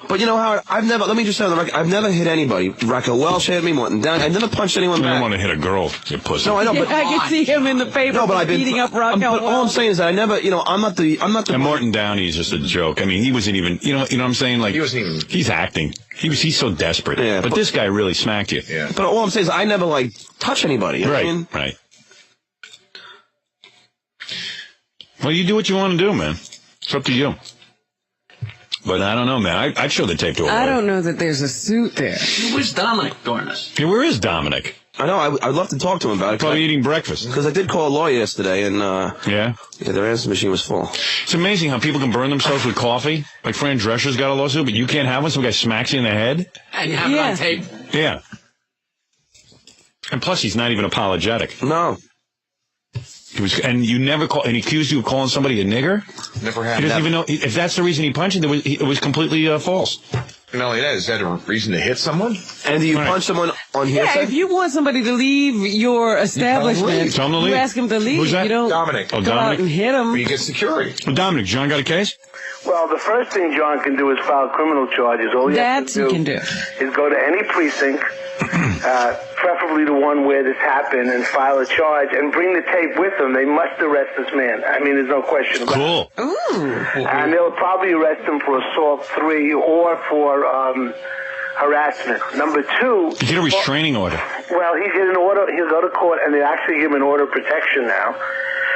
But you know, Howard, let me just say on the record, I've never hit anybody. Raquel Welch hit me, Morton Downey. I've never punched anyone I back. don't want to hit a girl, you pussy. No, I know, but I can see him in the paper beating up Raquel Welch. All I'm saying is that I never, I'm not the. And Morton Downey is just a joke. I mean, he wasn't even, you know what I'm saying? Like, He wasn't even... he's acting. He's so desperate. Yeah, but this guy really smacked you. Yeah. But all I'm saying is I never touch anybody. Right. Right. Well, you do what you want to do, man. It's up to you. But I don't know, man. I'd show the tape to a lawyer. I don't know that there's a suit there. Where's Dominic during this? Yeah, where is Dominic? I know. I'd love to talk to him about it. Probably eating breakfast. Because I did call a lawyer yesterday, and yeah, their answer machine was full. It's amazing how people can burn themselves with coffee. Like Fran Drescher's got a lawsuit, but you can't have one. Some guy smacks you in the head. And you have it on tape. Yeah. And plus, he's not even apologetic. No. And you never call. And he accused you of calling somebody a nigger. Never He happened. doesn't even know if that's the reason he punched him. It was completely false. Not only that, is that a reason to hit someone? And do you punch someone on hearsay? Yeah, if you want somebody to leave your establishment, Tell him to leave. you ask him to leave. Who's that? You don't Dominic. go out and hit him. You get security. Well, Dominic, John got a case? Well, the first thing John can do is file criminal charges. All he has to do is go to any precinct, preferably the one where this happened, and file a charge and bring the tape with them. They must arrest this man. I mean, there's no question about it. Cool. And they'll probably arrest him for assault 3 or for harassment. Number 2... You get a restraining order. Well, he'll get an order. He'll go to court, and they actually give him an order of protection now.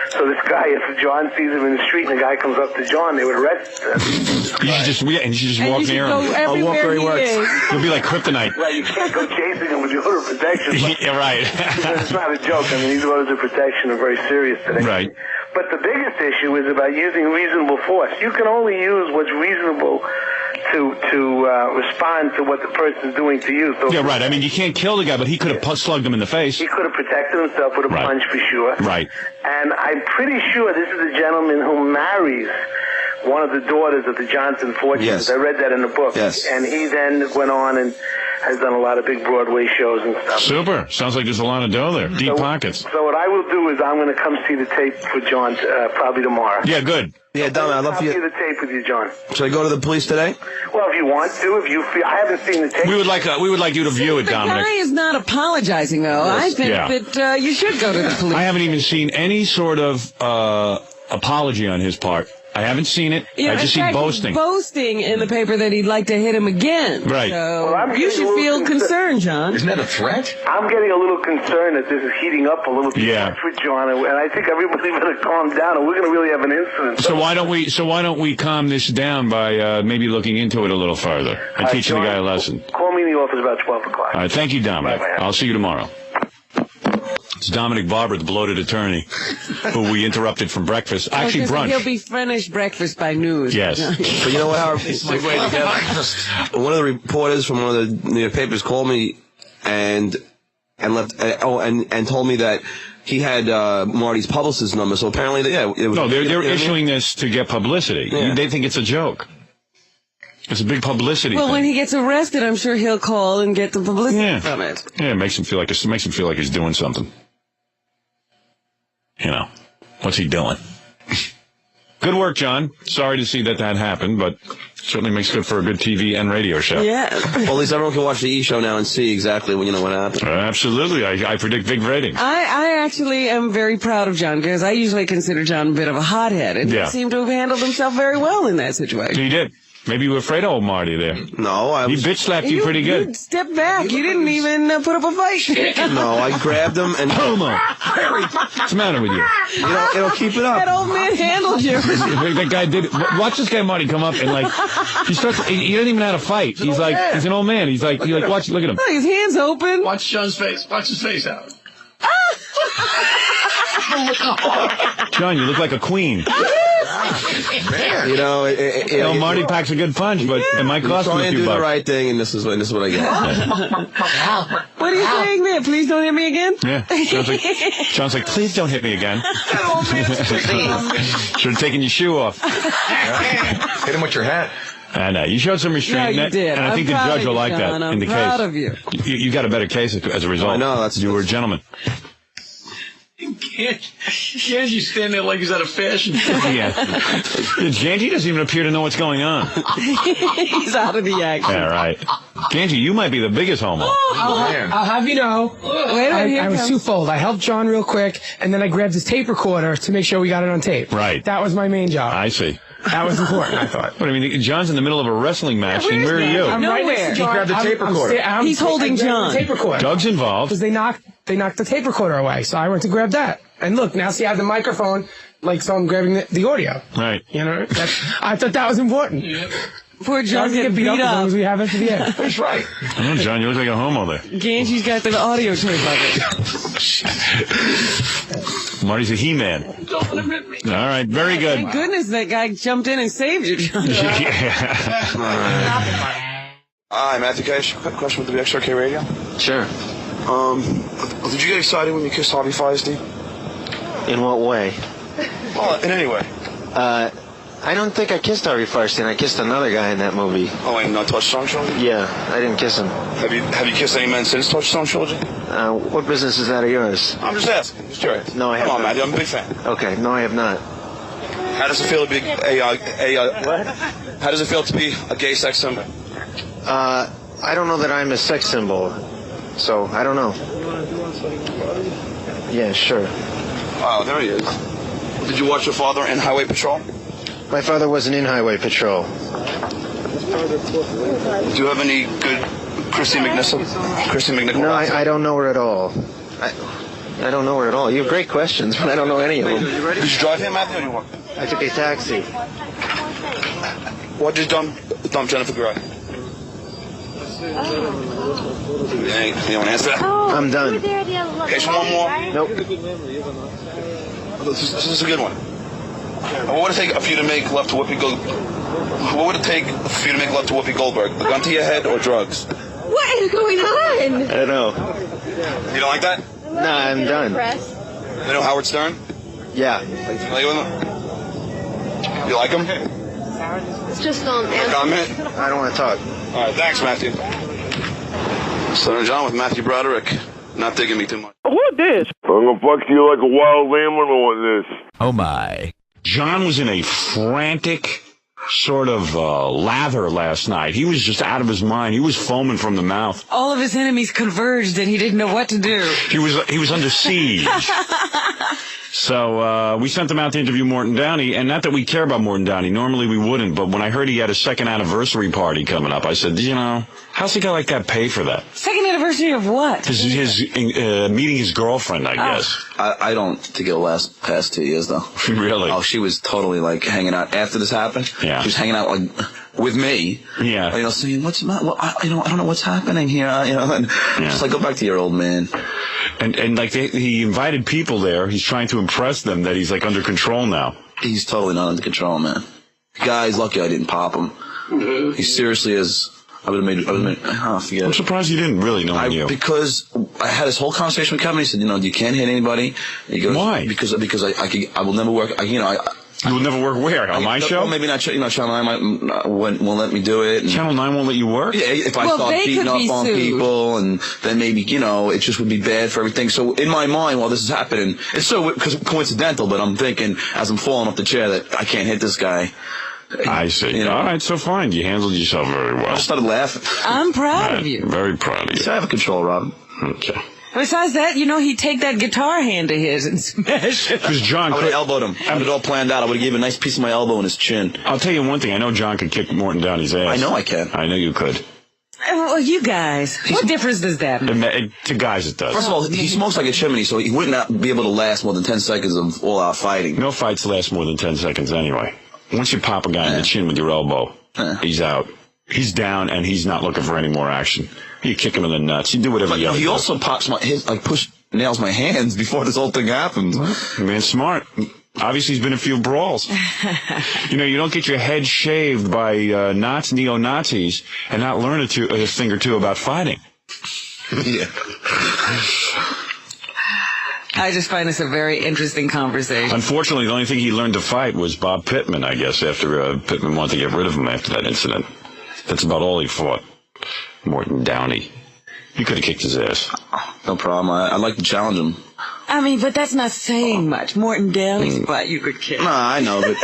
So this guy, if John sees him in the street and the guy comes up to John, they would arrest him. You should just walk near him. I'll walk where he works. You'll be like kryptonite. Right, you can't go chasing him with the order of protection. Yeah, right. It's not a joke. I mean, these orders of protection are very serious today. Right. But the biggest issue is about using reasonable force. You can only use what's reasonable to respond to what the person's doing to you. So Yeah, right. I mean, you can't kill the guy, but he could have slugged him in the face. he could have protected himself with a punch for sure. Right. And I'm pretty sure this is a gentleman who marries one of the daughters of the Johnson Fortunes. Yes. I read that in the book. Yes. And he then went on and has done a lot of big Broadway shows and stuff. Super. Sounds like there's a lot of dough there. Deep pockets. So what I will do is I'm going to come see the tape for John probably tomorrow. Yeah, good. Yeah, Dominic, I'd love for you. I'll see the tape with you, John. Should I go to the police today? Well, if you want to, if you feel, I haven't seen the tape. We would like you to view it, The Dominic. guy is not apologizing, though. I think that you should go to the police. I haven't even seen any sort of apology on his part. I haven't seen it. I just see boasting. Boasting in the paper that he'd like to hit him again. Right. So you should feel concerned, John. Isn't that a threat? I'm getting a little concerned that this is heating up a little too much with John, and I think everybody better calm down, or we're going to really have an incident. So why don't we calm this down by maybe looking into it a little further and teaching the guy a lesson? Call me in the office about 12 o'clock. All right. Thank you, Dominic. I'll see you tomorrow. It's Dominic Barber, the bloated attorney, who we interrupted from breakfast. Actually, brunch. He'll be finished breakfast by noon. Yes. But you know what, Howard? One of the reporters from one of the New York papers called me and told me that he had Marty's publicist's number. So apparently, it was, No, they're issuing this to get publicity. Yeah. They think it's a joke. It's a big publicity Well, thing. when he gets arrested, I'm sure he'll call and get the publicity from it. Yeah, it makes him feel like he's doing something. You know, what's he doing? Good work, John. Sorry to see that happened, but certainly makes good for a good TV and radio show. Yeah. Well, at least everyone can watch the E! Show now and see exactly what happened. Absolutely. I predict big ratings. I actually am very proud of John, because I usually consider John a bit of a hothead, and he seemed to have handled himself very well in that situation. He did. Maybe you were afraid of old Marty there. No, he bitch slapped you pretty good. You stepped back. You didn't even put up a fight. No, I grabbed him and... Homo! What's the matter with you? It'll keep it up. That old man handled you. That guy did. Watch this guy Marty come up and he starts. He doesn't even know how to fight. He's like, he's an old man. He's like, watch, look at him. His hands open. Watch John's face. Watch his face out. John, you look like a queen. You know, Marty packs a good punch, but it might cost him a few bucks. Try and do the right thing, and this is what I get. What are you saying there? Please don't hit me again? Yeah. John's like, please don't hit me again. Should have taken your shoe off. Hit him with your hat. And you showed some restraint, you did. and I think the judge will like that in the case. I'm proud of you. You got a better case as a result. I know. You were a gentleman. Can't you stand there like he's out of fashion? Yeah. Ganji doesn't even appear to know what's going on. He's out of the action. Yeah, right. Ganji, you might be the biggest homo. I'll have you know, I was twofold. I helped John real quick, and then I grabbed his tape recorder to make sure we got it on tape. Right. That was my main job. I see. That was important, I thought. What, I mean, John's in the middle of a wrestling match, and where are you? I'm right next to John. He grabbed the tape recorder. He's holding John. The tape recorder. Doug's involved. Because they knocked the tape recorder away, so I went to grab that. And look, now see I have the microphone, so I'm grabbing the audio. Right. You know, I thought that was important. Poor John get beat up as long up. as we have it for the air. That's right. I know, John, you look like a homo there. Ganji's got the audio tape of it. Marty's a He-Man. Don't let him hit me. All right, very good. Thank goodness that guy jumped in and saved you, John. Hi, Matthew. Can I ask you a quick question with the XRK radio? Sure. Did you get excited when you kissed Harvey Fierstein? In what way? Well, in any way. I don't think I kissed Harvey Fierstein. I kissed another guy in that movie. Oh, and Touchstone Trilogy? Yeah, I didn't kiss him. Have you kissed any men since Touchstone Trilogy? What business is that of yours? I'm just asking. Just curious. No, I have not. Come on, Matthew. I'm a big fan. Okay, no, I have not. How does it feel to be what? How does it feel to be a gay sex symbol? I don't know that I'm a sex symbol, so I don't know. Yeah, sure. Wow, there he is. Did you watch your father in Highway Patrol? My father wasn't in Highway Patrol. Do you have any good Chrissy McNichol? No, I don't know her at all. I don't know her at all. You have great questions, but I don't know any of them. Did you drive him, Matthew, or you walked? I took a taxi. Why'd you dump Gennifer Gray? You don't want to answer that? I'm done. Okay, so one more. Nope. This is a good one. What would it take for you to make love to Whoopi Goldberg? What would it take for you to make love to Whoopi Goldberg? A gun to your head or drugs? What is going on? I don't know. You don't like that? Nah, I'm done. You know Howard Stern? Yeah. Are you familiar with him? You like him? It's just on. Comment? I don't want to talk. All right, thanks, Matthew. Stuttering John with Matthew Broderick. Not digging me too much. Who this? I'm gonna fuck you like a wild animal with this. Oh my. John was in a frantic sort of lather last night. He was just out of his mind. He was foaming from the mouth. All of his enemies converged and he didn't know what to do. He was under siege. So we sent him out to interview Morton Downey, and not that we care about Morton Downey. Normally we wouldn't, but when I heard he had a second anniversary party coming up, I said, how's a guy like that pay for that? Second anniversary of what? His meeting his girlfriend, I guess. I don't think it'll last past 2 years, though. Really? Oh, she was totally, hanging out after this happened. Yeah. She was hanging out, with me. Yeah. Saying, what's the matter? Well, I don't know what's happening here, and just go back to your old man. And he invited people there. He's trying to impress them that he's, under control now. He's totally not under control, man. The guy's lucky I didn't pop him. He seriously is. I would have made, forget. I'm surprised you didn't really know you. Because I had this whole conversation with Kevin. He said, you can't hit anybody. He goes, why? Because I will never work. You will never work where? On my show? Well, maybe not. Channel 9 won't let me do it. Channel 9 won't let you work? Yeah, if I start beating up on people, and then maybe, it just would be bad for everything. So in my mind, while this is happening, it's so coincidental, but I'm thinking, as I'm falling off the chair, that I can't hit this guy. I see. All right, so fine. You handled yourself very well. I started laughing. I'm proud of you. Very proud of you. So I have a control, Rob. Okay. Besides that, he'd take that guitar hand of his and smash it. Because John I would have elbowed him. I had it all planned out. I would have given a nice piece of my elbow in his chin. I'll tell you one thing. I know John could kick Morton Downey's ass. I know I can. I know you could. Well, you guys, what difference does that make? To guys, it does. First of all, he smokes like a chimney, so he would not be able to last more than 10 seconds of all-out fighting. No fights last more than 10 seconds anyway. Once you pop a guy in the chin with your elbow, he's out. He's down, and he's not looking for any more action. You kick him in the nuts. You do whatever you got to do. He also pops nails my hands before this whole thing happens. Man's smart. Obviously, he's been in a few brawls. You don't get your head shaved by neo-Nazis and not learn a thing or two about fighting. Yeah. I just find this a very interesting conversation. Unfortunately, the only thing he learned to fight was Bob Pittman, I guess, after Pittman wanted to get rid of him after that incident. That's about all he fought. Morton Downey. You could have kicked his ass. No problem. I'd like to challenge him. But that's not saying much. Morton Downey's fight you could kick. Nah, I know, but...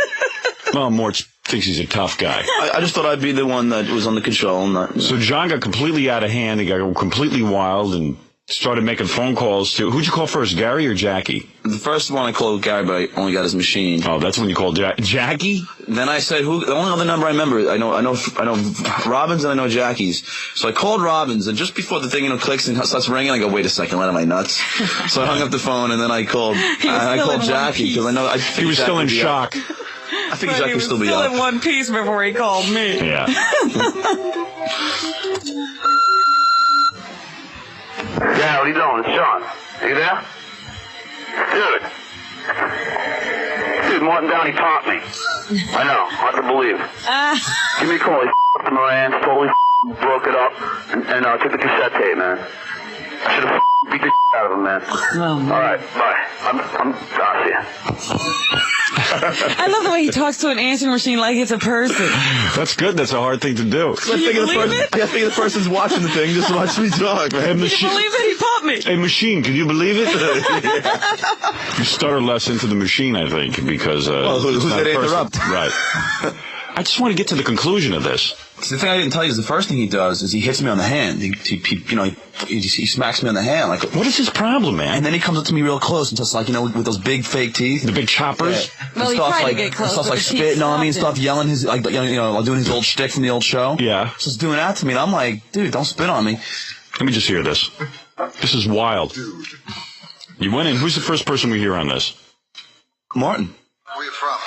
Well, Mort thinks he's a tough guy. I just thought I'd be the one that was under control. So John got completely out of hand. He got completely wild and started making phone calls to... Who'd you call first, Gary or Jackie? The first one I called Gary, but I only got his machine. Oh, that's when you called Jackie? Then I said, the only other number I remember, I know Robbins and I know Jackie's. So I called Robbins, and just before the thing, clicks and starts ringing, I go, wait a second, what am I nuts? So I hung up the phone, and then I called Jackie, because I know... He was still in shock. I think Jackie would still be up. He was still in one piece before he called me. Yeah. Yeah, what are you doing? It's Sean. Are you there? Dude, Morton Downey taught me. I know, hard to believe. Give me a call. He f***ed my hands, totally broke it up, and took the cassette tape, man. I should have beat the out of him, man. Oh, man. All right, bye. I'll see you. I love the way he talks to an answering machine like it's a person. That's good. That's a hard thing to do. Can you believe it? I think the person's watching the thing, just watch me talk, man. Can you believe it? He popped me. Hey, machine, can you believe it? You stutter less into the machine, I think, because who's not going a to person. interrupt? Right. I just want to get to the conclusion of this. See, the thing I didn't tell you is the first thing he does is he hits me on the hand. He smacks me on the hand. Like, what is his problem, man? And then he comes up to me real close and just like, with those big fake teeth, the big choppers. Yeah. Well, he tried to get close, stuff but like the teeth spitting on me and stopped stuff, yelling his doing his old shtick from the old show. Yeah. Just doing that to me, and I'm like, dude, don't spit on me. Let me just hear this. This is wild. You went in. Who's the first person we hear on this? Morton. Where are you from?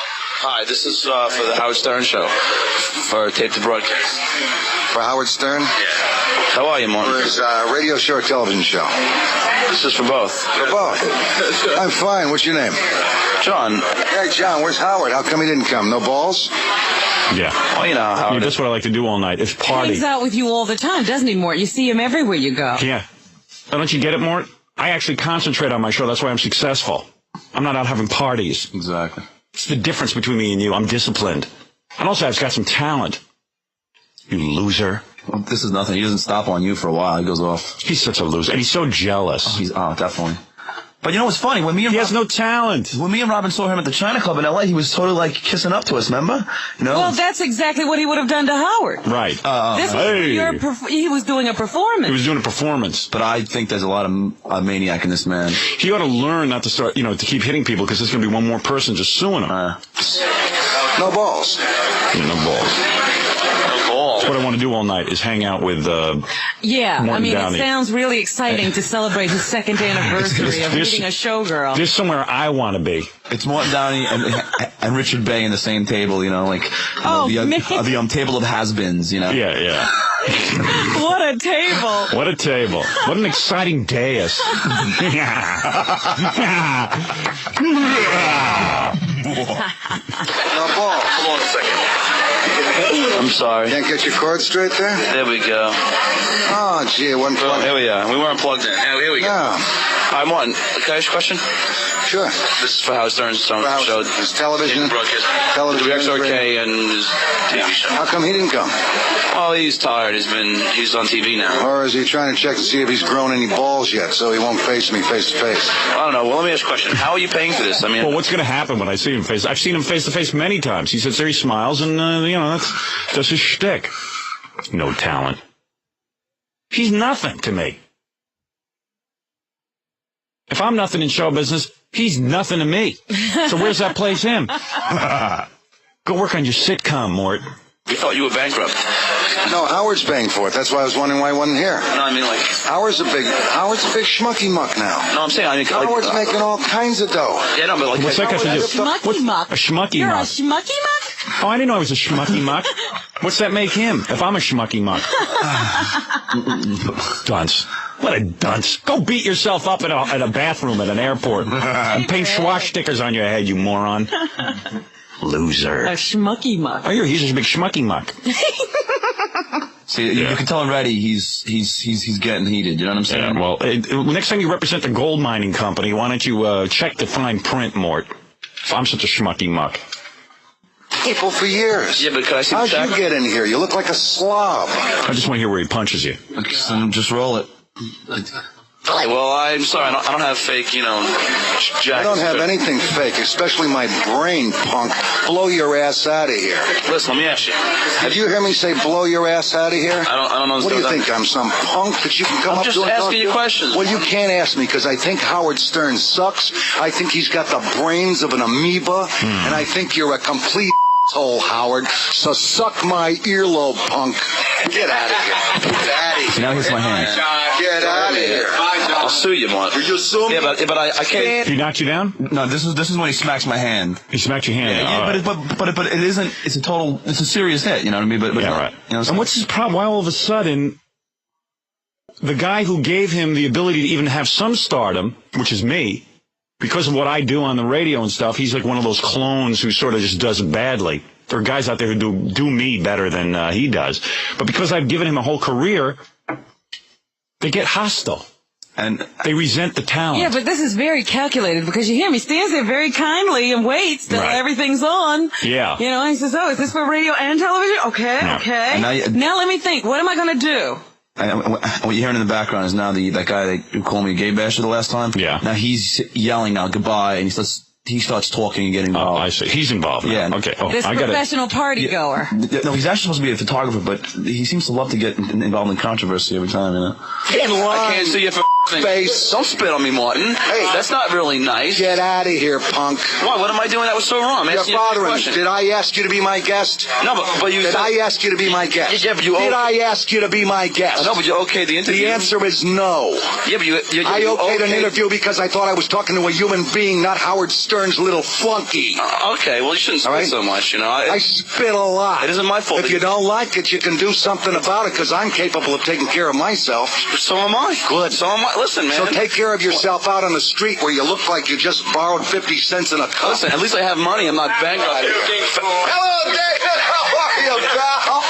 Hi, this is for the Howard Stern show, for Tape to Broadcast. For Howard Stern? Yeah. How are you, Morton? For his radio show or television show? This is for both. For both? I'm fine. What's your name? John. Hey, John, where's Howard? How come he didn't come? No balls? Yeah. Well, you know, Howard. Yeah, that's what I like to do all night. It's party. He hangs out with you all the time, doesn't he, Mort? You see him everywhere you go. Yeah. Don't you get it, Mort? I actually concentrate on my show. That's why I'm successful. I'm not out having parties. Exactly. It's the difference between me and you. I'm disciplined. And also, I've got some talent. You loser. Well, this is nothing. He doesn't stop on you for a while. He goes off. He's such a loser. And he's so jealous. Oh, definitely. But you know what's funny? When me and he has no talent. When me and Robin saw him at the China Club in L.A., he was totally like kissing up to us, remember? You know? Well, that's exactly what he would have done to Howard. Right. He was doing a performance. He was doing a performance. But I think there's a lot of maniac in this man. He ought to learn not to start, to keep hitting people, because there's going to be one more person just suing him. No balls. Yeah, no balls. That's what I want to do all night is hang out with Morton Downey. It sounds really exciting to celebrate his second anniversary of meeting a showgirl. There's somewhere I want to be. It's Morton Downey and Richard Bay in the same table, the table of has-beens, Yeah. What a table. What a table. What an exciting dais. No balls. Hold on a second. I'm sorry. Can't get your cord straight there? There we go. Oh, gee, it wasn't plugged in. Here we are. We weren't plugged in. Here we go. No. Hi, Morton. Can I ask you a question? Sure. This is for Howard Stern's show. His television. Television. WXRK and his TV show. How come he didn't come? Oh, he's tired. He's on TV now. Or is he trying to check to see if he's grown any balls yet, so he won't face me face to face? I don't know. Well, let me ask you a question. How are you paying for this? Well, what's going to happen when I see him I've seen him face to face many times. He sits there, he smiles, and that's his shtick. No talent. He's nothing to me. If I'm nothing in show business, he's nothing to me. So where's that place him? Go work on your sitcom, Mort. We thought you were bankrupt. No, Howard's paying for it. That's why I was wondering why he wasn't here. No, I mean Howard's a big schmucky muck now. No, I'm saying Howard's making all kinds of dough. Yeah, no, but what's that got to do? Schmucky muck. A schmucky You're muck. a schmucky muck? Oh, I didn't know he was a schmucky muck. What's that make him? If I'm a schmucky muck. Dunce. What a dunce. Go beat yourself up in a bathroom at an airport and paint schwash stickers on your head, you moron. Loser. A schmucky muck. Oh, he's just a big schmucky muck. See, you can tell already he's getting heated. You know what I'm saying? Yeah, well, next time you represent the gold mining company, why don't you check the fine print, Mort? If I'm such a schmucky muck. People for years. Yeah, but can I see the check? How'd you get in here? You look like a slob. I just want to hear where he punches you. Just roll it. Well, I'm sorry. I don't have fake, jackets. I don't have anything fake, especially my brain, punk. Blow your ass out of here. Listen, let me ask you. Did you hear me say blow your ass out of here? I don't know. What do you think? I'm some punk that you can come up to? I'm just asking you questions. Well, you can't ask me because I think Howard Stern sucks. I think he's got the brains of an amoeba, and I think you're a complete asshole, Howard. So suck my earlobe, punk. Get out of here. Get out of here. Now here's my hand. Get out of here. I'll sue you, Mark. You'll sue me? Yeah, but I can't. He knocked you down? No, this is when he smacks my hand. He smacked your hand. Yeah, but it isn't. It's a serious hit. You know what I mean? But yeah, right. And what's his problem? Why all of a sudden the guy who gave him the ability to even have some stardom, which is me, because of what I do on the radio and stuff, he's like one of those clones who sort of just does it badly. There are guys out there who do me better than he does. But because I've given him a whole career, they get hostile. And they resent the talent. Yeah, but this is very calculated because you hear him. He stands there very kindly and waits till everything's on. Yeah. You know, he says, "Oh, is this for radio and television? Okay, okay. Now let me think. What am I going to do?" What you're hearing in the background is now that guy who called me a gay basher the last time. Yeah. Now he's yelling now goodbye, and he starts talking and getting involved. Oh, I see. He's involved now. Yeah. Okay. This professional party goer. No, he's actually supposed to be a photographer, but he seems to love to get involved in controversy every time, you know. I can't see your face. Don't spit on me, Martin. Hey, that's not really nice. Get out of here, punk. Why? What am I doing that was so wrong? You're bothering me. Did I ask you to be my guest? No, but you Did I ask you to be my guest? Yeah, but you... Did I ask you to be my guest? No, but you okayed the interview. The answer is no. Yeah, but I okayed an interview because I thought I was talking to a human being, not Howard Stern's little flunky. Okay, well, you shouldn't spit so much, you know. I spit a lot. It isn't my fault. If you don't like it, you can do something about it, because I'm capable of taking care of myself. So am I. Good. So am I. Listen, man. So take care of yourself out on the street where you look like you just borrowed 50 cents in a cup. Listen, at least I have money. I'm not bankrupt. Hello, David. How are you, pal?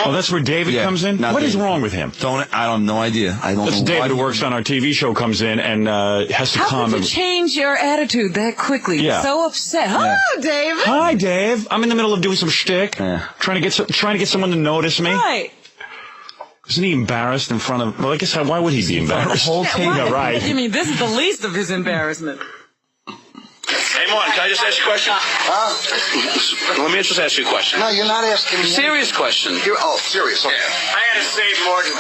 Oh, that's where David comes in? What is wrong with him? I don't no idea. I don't know. David who works on our TV show comes in and has to How could you change your attitude that quickly? Yeah. You're so upset. Hello, David. Hi, Dave. I'm in the middle of doing some shtick. Trying to get someone to notice me. Right. Isn't he embarrassed in front of... Well, I guess why would he be embarrassed? The whole team. Yeah, right. You mean this is the least of his embarrassment? Hey, Martin, can I just ask you a question? Let me just ask you a question. No, you're not asking me. Serious question. Serious. Okay. I had to save Martin.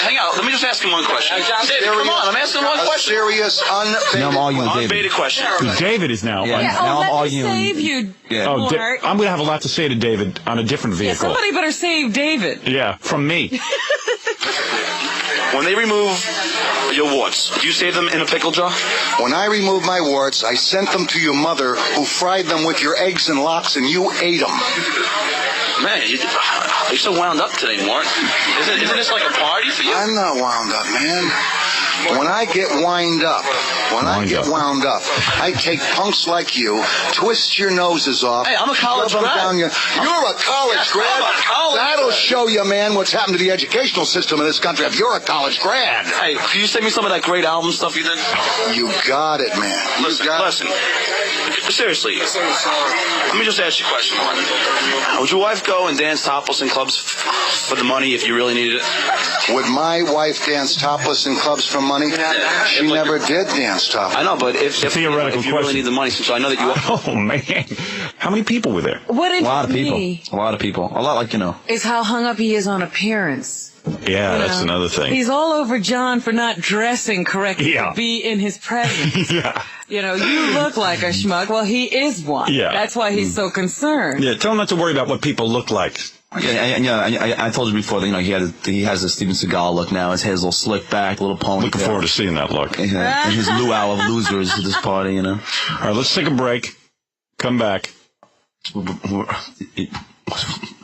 Hang out. Let me just ask him one question. David, come on. I'm asking one question. Serious, unbaited question. David is now. Now I'm arguing. Save you. Yeah. I'm going to have a lot to say to David on a different vehicle. Yeah, somebody better save David. Yeah, from me. When they remove your warts, do you save them in a pickle jar? When I removed my warts, I sent them to your mother, who fried them with your eggs and lox, and you ate them. Man, you're so wound up today, Mort. Isn't this like a party for you? I'm not wound up, man. When I get wound up, I take punks like you, twist your noses off. Hey, I'm a college grad. You're a college grad? That'll show you, man, what's happened to the educational system in this country if you're a college grad. Hey, can you send me some of that great album stuff you did? You got it, man. Listen. Seriously, let me just ask you a question, Martin. Would your wife go and dance topless in clubs for the money if you really needed it? Would my wife dance topless in clubs for money? She never did dance topless. I know, but if you question. really need the money, since I know that you... Oh, man. How many people were there? What A lot of people. Me A lot of people. A lot like, you know. is how hung up he is on appearance. Yeah, that's another thing. He's all over John for not dressing correctly to be in his presence. Yeah. You know, you look like a schmuck. Well, he is one. Yeah. That's why he's so concerned. Yeah, tell him not to worry about what people look like. I told you before that, you know, he has a Steven Seagal look now. His hair's a little slicked back, a little ponytail. Looking forward to seeing that look. And his luau of losers at this party, you know. All right, let's take a break. Come back.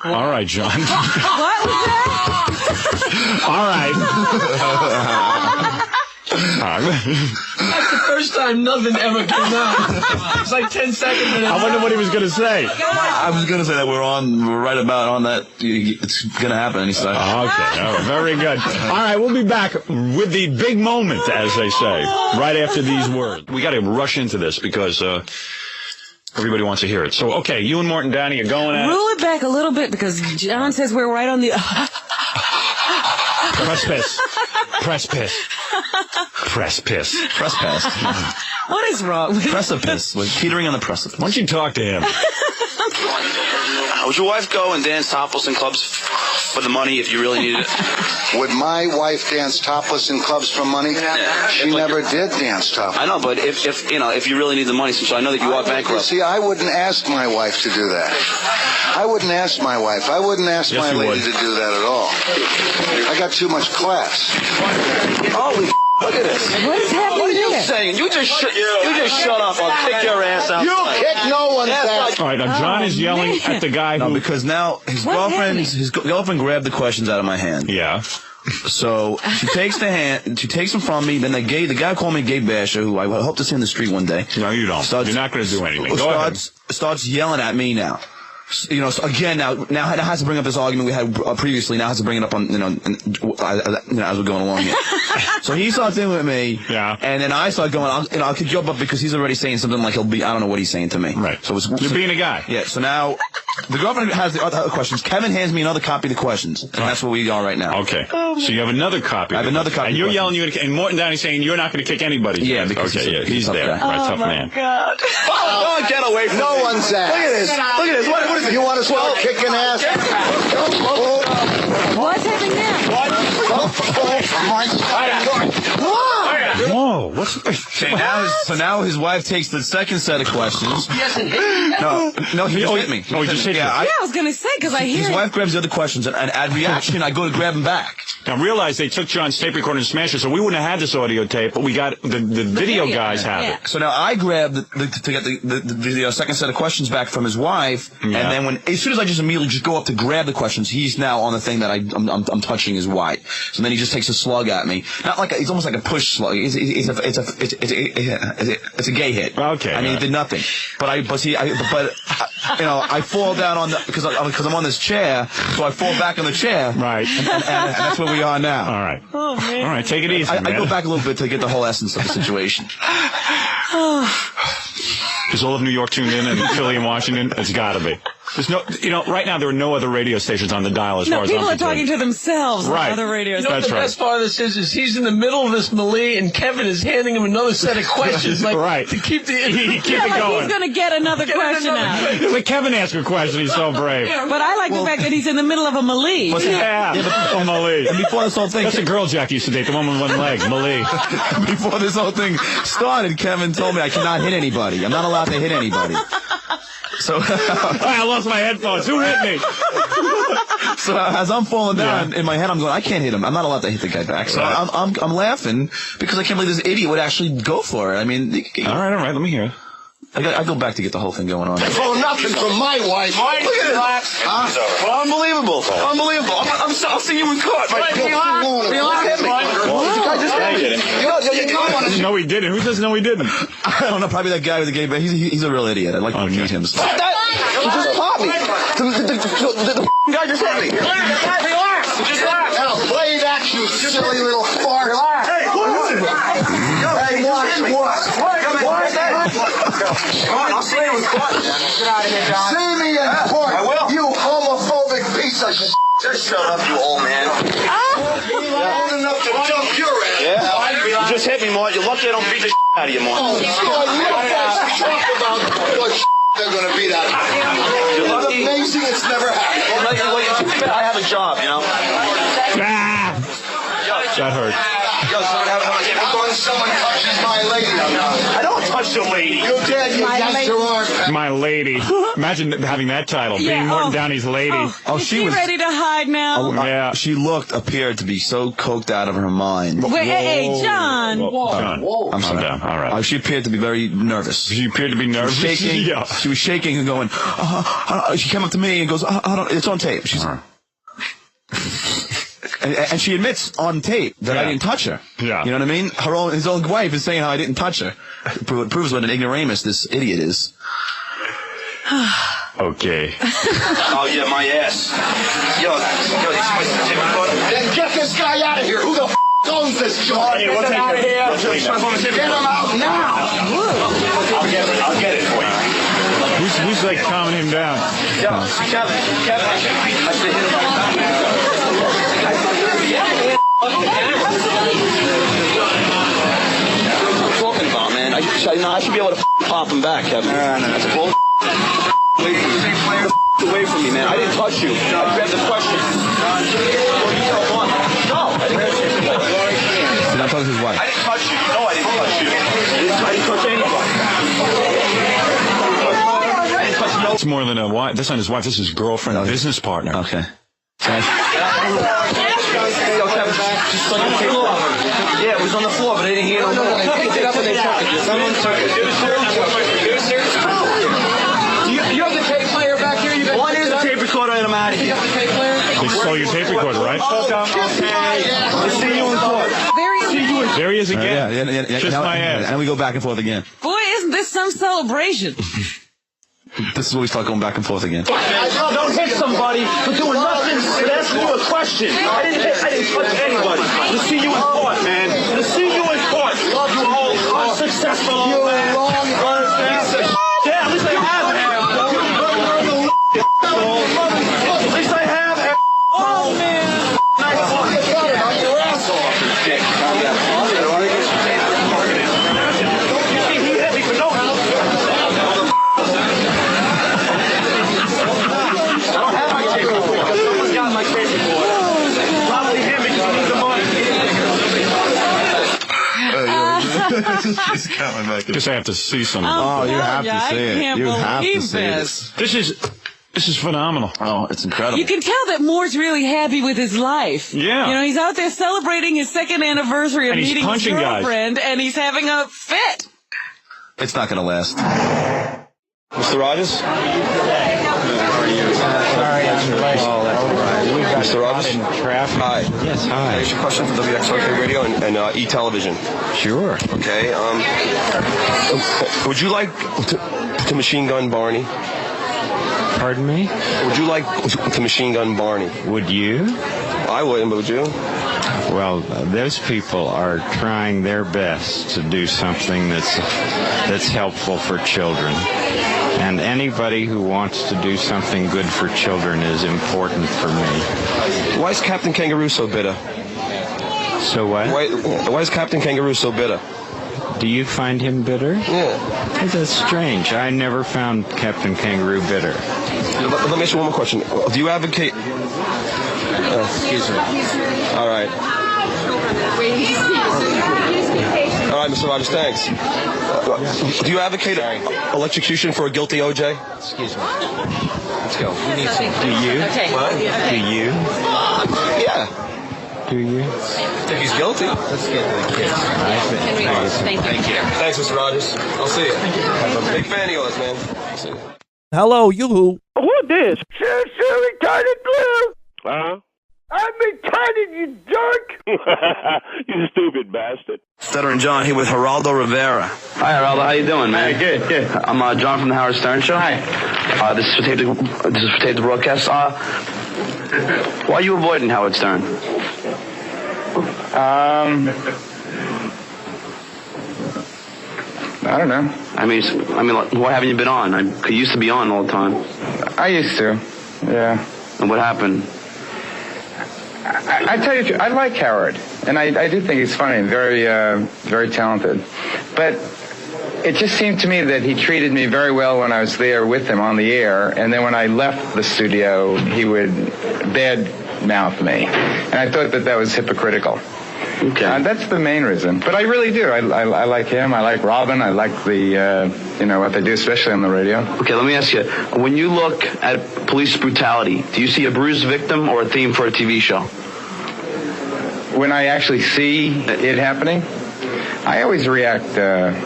All right, John. What was that? All right. That's the first time nothing ever came out. It's like 10 seconds. I wonder what he was going to say. I was going to say that we're right about on that. It's going to happen any second. Okay. Oh, very good. All right, we'll be back with the big moment, as they say, right after these words. We got to rush into this because everybody wants to hear it. So, okay, you and Morton Downey are going at it. Rule it back a little bit because John says we're right on the... Precipice. Precipice. Precipice. Precipice. What is wrong with Precipice. We're teetering on the precipice. Why don't you talk to him? Would your wife go and dance topless in clubs for the money if you really needed it? Would my wife dance topless in clubs for money? She never did dance topless. I know, but if you really need the money, since I know that you are bankrupt. See, I wouldn't ask my wife to do that. I wouldn't ask my wife. I wouldn't ask my lady to do that at all. I got too much class. Holy look at this. What is happening? What are you saying? You just shut up. I'll kick your ass out. You kick no one's ass. All right, now John is yelling at the guy who... No, because now his girlfriend grabbed the questions out of my hand. Yeah. So she takes them from me. Then the guy called me a gay basher, who I hope to see in the street one day. No, you don't. You're not going to do anything. Go ahead. Starts yelling at me now. You know, so again, now has to bring up this argument we had previously. Now has to bring it up on, as we're going along here. So he starts in with me. Yeah. And then I start going, I'll kick you up because he's already saying something like I don't know what he's saying to me. Right. So You're being a guy. Yeah. So now the girlfriend has the other questions. Kevin hands me another copy of the questions. And that's where we are right now. Okay. So you have another copy. I have another copy. And you're yelling, and Morton Downey saying you're not going to kick anybody. Yeah, because he's there. Right, tough man. God. Oh, get away from me. No one's ass. Look at this. Look at this. What is it? You want to start kicking ass? What's happening now? Whoa! What's so now his wife takes the second set of questions. No, he just hit me. Oh, he just hit you. I was going to say, because I hear his wife grabs the other questions, and at reaction, I go to grab him back. Now realize they took John's tape recorder and smashed it, so we wouldn't have had this audio tape, but we got the video guys have it. So now I grab to get the second set of questions back from his wife, and then as soon as I just immediately just go up to grab the questions, he's now on the thing that I'm touching his wife. So then he just takes a slug at me, not like it's almost like a push slug. It's a gay hit. Okay. I mean, he did nothing, but I fall down on because I'm on this chair, so I fall back on the chair. Right. And that's where we are now. All right. Oh, man. All right, take it easy, I man. go back a little bit to get the whole essence of the situation. Is all of New York tuned in and Philly and Washington? It's got to be. There's no, right now there are no other radio stations on the dial as far as I'm people are concerned. talking to themselves Right. on other radio You know stations. what the best part of this is he's in the middle of this melee and Kevin is handing him another set of questions Right. to keep the keep it going. He's going to get another question out. Let Kevin ask a question. He's so brave. But I like the fact that he's in the middle of a melee. Oh, Malie. And before this whole thing, that's a girl Jack used to date, the one with one leg, Malie. Before this whole thing started, Kevin told me I cannot hit anybody. I'm not allowed to hit anybody. So I lost my headphones. Who hit me? So as I'm falling down in my head, I'm going, I can't hit him. I'm not allowed to hit the guy back. So I'm laughing because I can't believe this idiot would actually go for it. I mean, all right. Let me hear it. I go back to get the whole thing going on. Oh, nothing from my wife. Look at it. Well, unbelievable. I'll see you in court. No, he didn't. Who says no, he didn't? I don't know. Probably that guy with the gay bag. He's a real idiot. I'd like to meet him. He just popped me. The guy just hit me. Relax. Now play that, you silly little fart. Hey, watch. Come on, I'll see you in court. Get out of here, John. See me in court. I will. You homophobic piece of shit. Just shut up, you old man. Old enough to jump your ass. Yeah. You just hit me, Mort. You're lucky I don't beat the out of you, Mort. Oh, you guys talk about what they're going to beat out of you. It's amazing it's never happened. I have a job, you know. That hurt. Someone touches my lady. I don't touch the lady. You did. You yes, you are. My lady. Imagine having that title, being Morton Downey's lady. Is she ready to hide now? Yeah. She appeared to be so coked out of her mind. Wait, hey, John. John. I'm sorry. Down. All right. She appeared to be very nervous. She appeared to be nervous. Shaking. Yeah. She was shaking and going. She came up to me and goes, "It's on tape." She's. And she admits on tape that I didn't touch her. Yeah. You know what I mean? His own wife is saying how I didn't touch her. It proves what an ignoramus this idiot is. Okay. Oh, yeah, my ass. Yo, Then get this guy out of here. Who the f*** owns this joint? Get him out of here. Get him out now. I'll get it for you. Who's like calming him down? Yo, Kevin. I should hit him on the back. What are you talking about, man? I should be able to pop him back, Kevin. That's a bull. Away from me, man. I didn't touch you. I grabbed the question. No, I didn't touch you. Did I touch his wife? I didn't touch you. No, I didn't touch you. I didn't touch anybody. It's more than a wife. That's not his wife. This is his girlfriend, business partner. Okay. Yeah, it was on the floor, but I didn't hear it. No, they picked it up and they took it. Someone took it. You're the tape player back here? One is the tape recorder and I'm out of here. You got the tape player? They stole your tape recorder, right? Okay. I'll see you in court. There he is again. Yeah. Kiss my ass. And we go back and forth again. Boy, isn't this some celebration? This is where we start going back and forth again. Don't hit somebody for doing nothing but asking you a question. I didn't touch anybody. To see you in court, man. To see you in court. You all unsuccessful old man. Yeah, at least I have half. At least I have half. Oh, man. Nice one. Knock your ass off. Dick. He hit me for no reason. Someone's got my case report. Probably him because he needs the money. Just have to see some of it. Oh, you have to see it. You have to see this. This is phenomenal. Oh, it's incredible. You can tell that Moore's really happy with his life. Yeah. You know, he's out there celebrating his 2nd anniversary of And he's meeting his punching guys. girlfriend, and he's having a fit. It's not going to last. Mr. Rogers? Sorry, I'm late. Oh, that's all right. We got Mr. Rogers? in traffic. Hi. Yes, hi. Here's your question for WXOK Radio and E-Television. Sure. Okay. Would you like to machine gun Barney? Pardon me? Would you like to machine gun Barney? Would you? I wouldn't, but would you? Well, those people are trying their best to do something that's helpful for children. And anybody who wants to do something good for children is important for me. Why is Captain Kangaroo so bitter? So what? Why is Captain Kangaroo so bitter? Do you find him bitter? Yeah. That's strange. I never found Captain Kangaroo bitter. Let me ask you one more question. Do you advocate... excuse me. All right. All right, Mr. Rogers, thanks. Do you advocate electrocution for a guilty OJ? Excuse me. Let's go. We need some. Do you? Okay. What? Do you? Yeah. Do you? Think he's guilty? Let's get the kids. Thank you. Thanks, Mr. Rogers. I'll see you. I'm a big fan of yours, man. I'll see you. Hello, you. Who this? Sir, retarded blue. Huh? I'm retarded, you jerk! You stupid bastard. Stuttering John here with Geraldo Rivera. Hi, Geraldo. How you doing, man? Hi, good. I'm John from the Howard Stern Show. Hi. This is for tape to broadcast. Why are you avoiding Howard Stern? I don't know. I mean, why haven't you been on? You used to be on all the time. I used to, yeah. And what happened? I tell you, I like Howard, and I do think he's funny and very talented. But it just seemed to me that he treated me very well when I was there with him on the air, and then when I left the studio, he would bad-mouth me. And I thought that was hypocritical. Okay. That's the main reason. But I really do. I like him. I like Robin. I like the, what they do, especially on the radio. Okay, let me ask you. When you look at police brutality, do you see a bruised victim or a theme for a TV show? When I actually see it happening, I always react to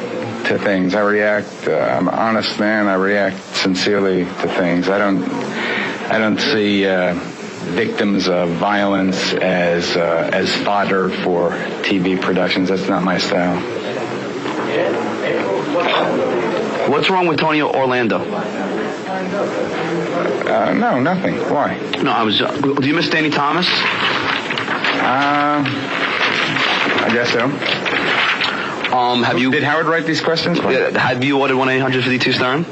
things. I'm an honest man. I react sincerely to things. I don't see victims of violence as fodder for TV productions. That's not my style. What's wrong with Tony Orlando? No, nothing. Why? No, do you miss Danny Thomas? I guess so. Did Howard write these questions? Have you ordered 1-800-52-STERN?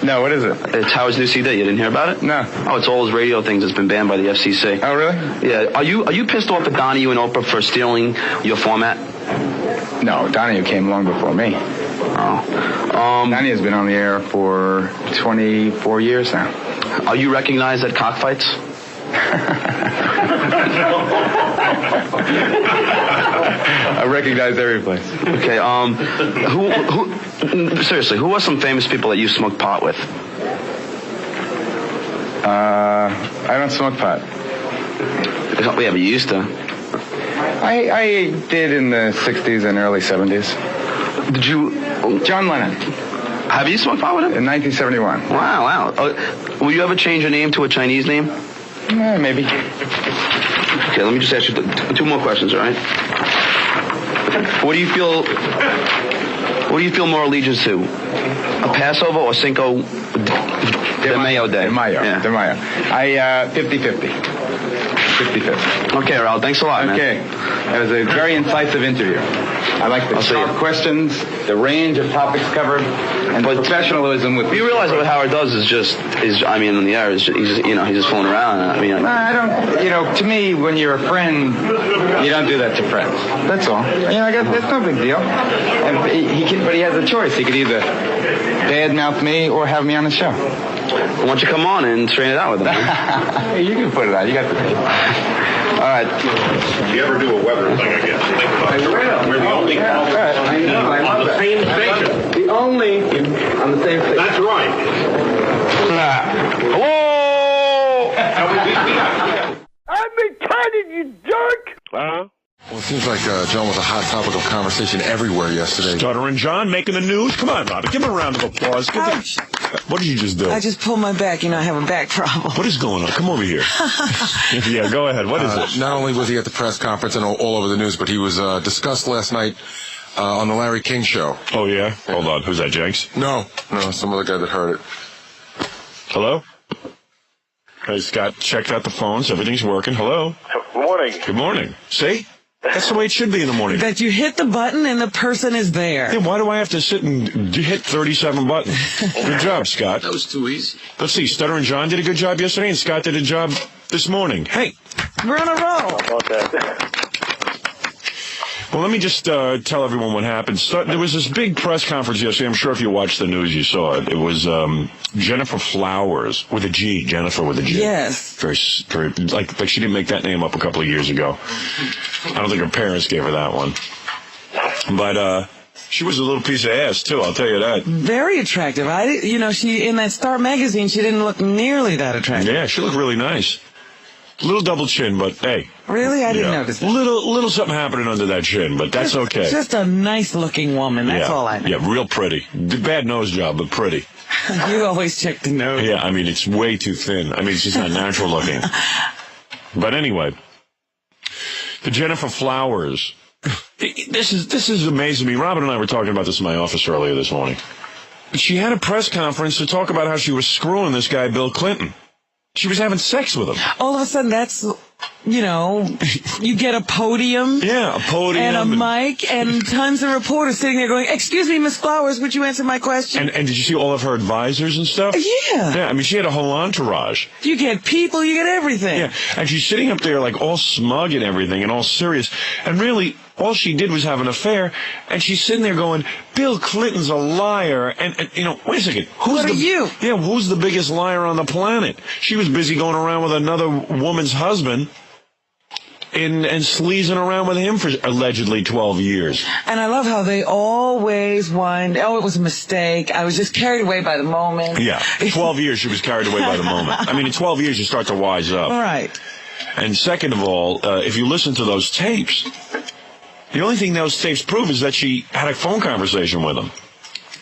No, what is it? It's Howard's new CD. You didn't hear about it? No. Oh, it's all his radio things that's been banned by the FCC. Oh, really? Yeah. Are you pissed off at Donahue and Oprah for stealing your format? No, Donahue came long before me. Oh. Donahue's been on the air for 24 years now. Are you recognized at cockfights? I recognize every place. Okay. Seriously, who are some famous people that you smoked pot with? I don't smoke pot. Yeah, but you used to. I did in the 60s and early 70s. Did you? John Lennon. Have you smoked pot with him? In 1971. Wow. Will you ever change your name to a Chinese name? Maybe. Okay, let me just ask you two more questions, all right? What do you feel Who do you feel more allegiance to? A Passover or Cinco de Mayo Day? De Mayo. Yeah. De Mayo. 50-50. 50-50. Okay, Raul. Thanks a lot, man. Okay. That was a very incisive interview. I like the sharp questions, the range of topics covered, and the professionalism with. You realize what Howard does is on the air, he's just fooling around. I mean, I don't. To me, when you're a friend, you don't do that to friends. That's all. I guess that's no big deal. And but he has a choice. He could either badmouth me or have me on the show. Why don't you come on and train it out with him? You can put it out. You got the tape. All right. If you ever do a weather thing again, think about it. I will. We're the only call I know. on the same station. The only on the same station. That's right. Hello! I'm retarded, you jerk! Well, it seems like John was a hot topic of conversation everywhere yesterday. Stuttering John making the news. Come on, Robert. Give him a round of applause. What did you just do? I just pulled my back. I have a back problem. What is going on? Come over here. Yeah, go ahead. What is it? Not only was he at the press conference and all over the news, but he was discussed last night on the Larry King show. Oh, yeah? Hold on. Who's that, Jenks? No, some other guy that heard it. Hello? Hey, Scott, checked out the phones. Everything's working. Hello? Good morning. Good morning. See? That's the way it should be in the morning. That you hit the button and the person is there. Yeah, why do I have to sit and hit 37 buttons? Good job, Scott. That was too easy. Let's see. Stuttering John did a good job yesterday, and Scott did a job this morning. Hey. We're on a roll. Okay. Well, let me just tell everyone what happened. There was this big press conference yesterday. I'm sure if you watched the news, you saw it. It was Gennifer Flowers with a G. Jennifer with a G. Yes. Very, like she didn't make that name up a couple of years ago. I don't think her parents gave her that one. But she was a little piece of ass, too, I'll tell you that. Very attractive. She in that Star magazine, she didn't look nearly that attractive. Yeah, she looked really nice. Little double chin, but hey. Really? I didn't notice that. Little something happening under that chin, but that's okay. Just a nice-looking woman. That's all I know. Yeah, real pretty. Bad nose job, but pretty. You always check the nose. Yeah, I mean, it's way too thin. I mean, it's just not natural looking. But anyway, the Gennifer Flowers. This is amazing to me. Robin and I were talking about this in my office earlier this morning. She had a press conference to talk about how she was screwing this guy, Bill Clinton. She was having sex with him. All of a sudden, that's, you get a podium. Yeah, a podium. And a mic and tons of reporters sitting there going, "Excuse me, Miss Flowers, would you answer my question?" And did you see all of her advisors and stuff? Yeah. Yeah, I mean, she had a whole entourage. You get people, you get everything. Yeah, and she's sitting up there like all smug and everything and all serious. And really, all she did was have an affair, and she's sitting there going, Bill Clinton's a liar. And wait a second. Who are you? Yeah, who's the biggest liar on the planet? She was busy going around with another woman's husband and sleazing around with him for allegedly 12 years. And I love how they always whine, it was a mistake. I was just carried away by the moment. Yeah, 12 years she was carried away by the moment. I mean, in 12 years you start to wise up. All right. And second of all, if you listen to those tapes, the only thing those tapes prove is that she had a phone conversation with him.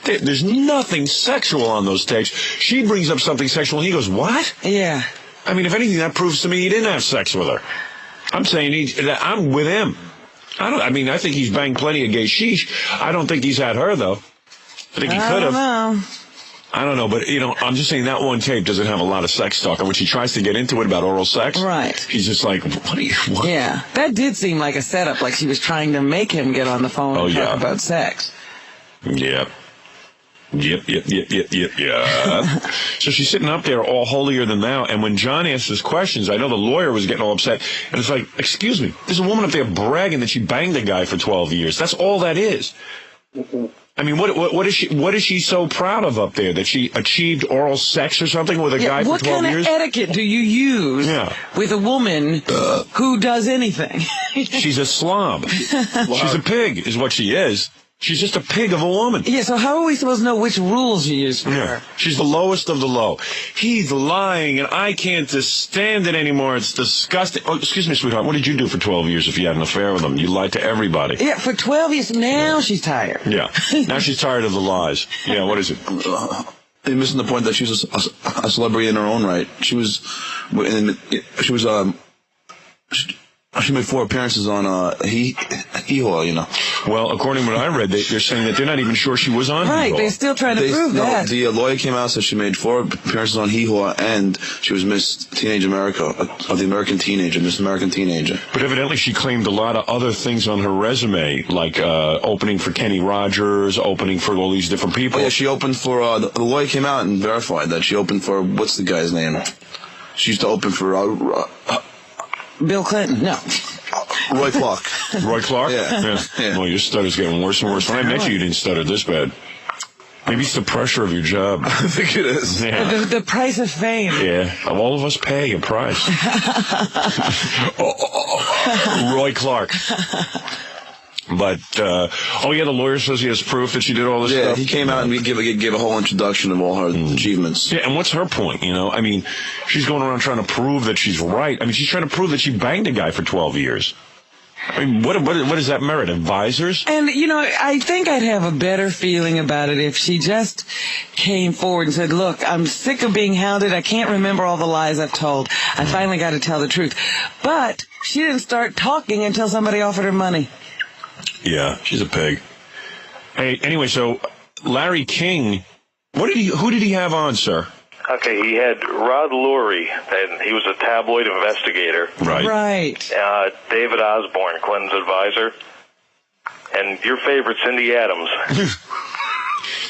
There's nothing sexual on those tapes. She brings up something sexual, and he goes, what? Yeah. I mean, if anything, that proves to me he didn't have sex with her. I'm saying I'm with him. I think he's banged plenty of gay sheesh. I don't think he's had her, though. I think he could have. I don't know, but, I'm just saying that one tape doesn't have a lot of sex talk. And when she tries to get into it about oral sex, right, he's just like, what? Yeah, that did seem like a setup, like she was trying to make him get on the phone and talk about sex. Yeah. Yep. So she's sitting up there all holier than thou, and when John asked his questions, I know the lawyer was getting all upset, and it's like, excuse me, there's a woman up there bragging that she banged a guy for 12 years. That's all that is. I mean, what is she so proud of up there? That she achieved oral sex or something with a guy for 12 years? What kind of etiquette do you use with a woman who does anything? She's a slob. She's a pig, is what she is. She's just a pig of a woman. Yeah, so how are we supposed to know which rules you use for her? She's the lowest of the low. He's lying, and I can't stand it anymore. It's disgusting. Oh, excuse me, sweetheart. What did you do for 12 years if you had an affair with him? You lied to everybody. Yeah, for 12 years. Now she's tired. Yeah. Now she's tired of the lies. Yeah, what is it? You're missing the point that she's a celebrity in her own right. She made 4 appearances on Hee Haw, Well, according to what I read, they're saying that they're not even sure she was on Right, Hee-Haw. they're still trying to prove that. The lawyer came out and said she made 4 appearances on Hee-Haw, and she was Miss Teenage America, of the American Teenager, Miss American Teenager. But evidently she claimed a lot of other things on her resume, like opening for Kenny Rogers, opening for all these different people. Oh, yeah, she opened for, the lawyer came out and verified that she opened for, what's the guy's name? She used to open for, Bill Clinton, no. Roy Clark. Roy Clark? Yeah. Well, your stutter's getting worse and worse. When I met you didn't stutter this bad. Maybe it's the pressure of your job. I think it is. Yeah. The price of fame. Yeah. All of us pay a price. Roy Clark. But, the lawyer says he has proof that she did all this stuff? Yeah, he came out and gave a whole introduction of all her achievements. Yeah, and what's her point, I mean, she's going around trying to prove that she's right. I mean, she's trying to prove that she banged a guy for 12 years. I mean, what does that merit? Advisors? And, I think I'd have a better feeling about it if she just came forward and said, look, I'm sick of being hounded. I can't remember all the lies I've told. I finally got to tell the truth. But she didn't start talking until somebody offered her money. Yeah, she's a pig. Hey, anyway, so Larry King, who did he have on, sir? Okay, he had Rod Lurie, and he was a tabloid investigator. Right. David Osborne, Clinton's advisor, and your favorite, Cindy Adams.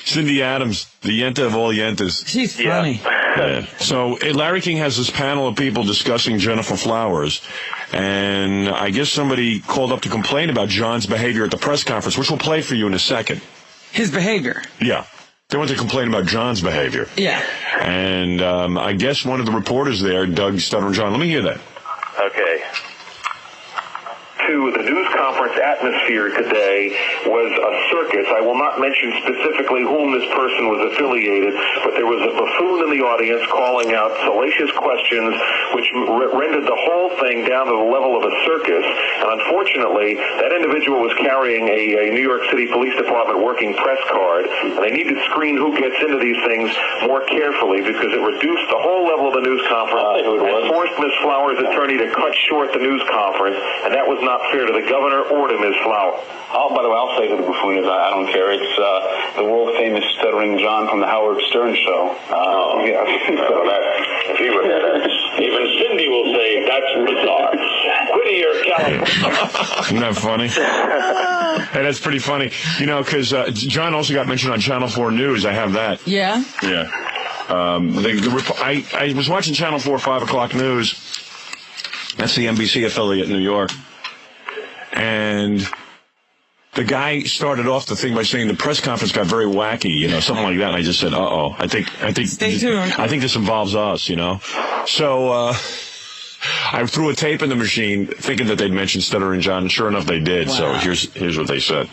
Cindy Adams, the Yenta of all Yentas. She's funny. Yeah. So Larry King has this panel of people discussing Gennifer Flowers, and I guess somebody called up to complain about John's behavior at the press conference, which we'll play for you in a second. His behavior? Yeah. They went to complain about John's behavior. Yeah. And I guess one of the reporters there, Doug Stuttering John, let me hear that. Okay. To the news conference atmosphere today was a circus. I will not mention specifically whom this person was affiliated, but there was a buffoon in the audience calling out salacious questions, which rendered the whole thing down to the level of a circus. And unfortunately, that individual was carrying a New York City Police Department working press card, and they need to screen who gets into these things more carefully because it reduced the whole level of the news conference and forced Ms. Flowers' attorney to cut short the news conference, and that was not fair to the governor or to Ms. Flowers. By the way, I'll say to the buffoon is I don't care. It's the world-famous Stuttering John from the Howard Stern Show. Yeah. If he were there, even Cindy will say that's bizarre. Whittier, California. Isn't that funny? Hey, that's pretty funny. Because John also got mentioned on Channel 4 News. I have that. Yeah? Yeah. I was watching Channel 4 5 o'clock news. That's the NBC affiliate in New York. And the guy started off the thing by saying the press conference got very wacky, something like that. And I just said, uh-oh. I think Stay tuned. I think this involves us, So I threw a tape in the machine thinking that they'd mentioned Stuttering John, and sure enough they did. Wow. So here's what they said.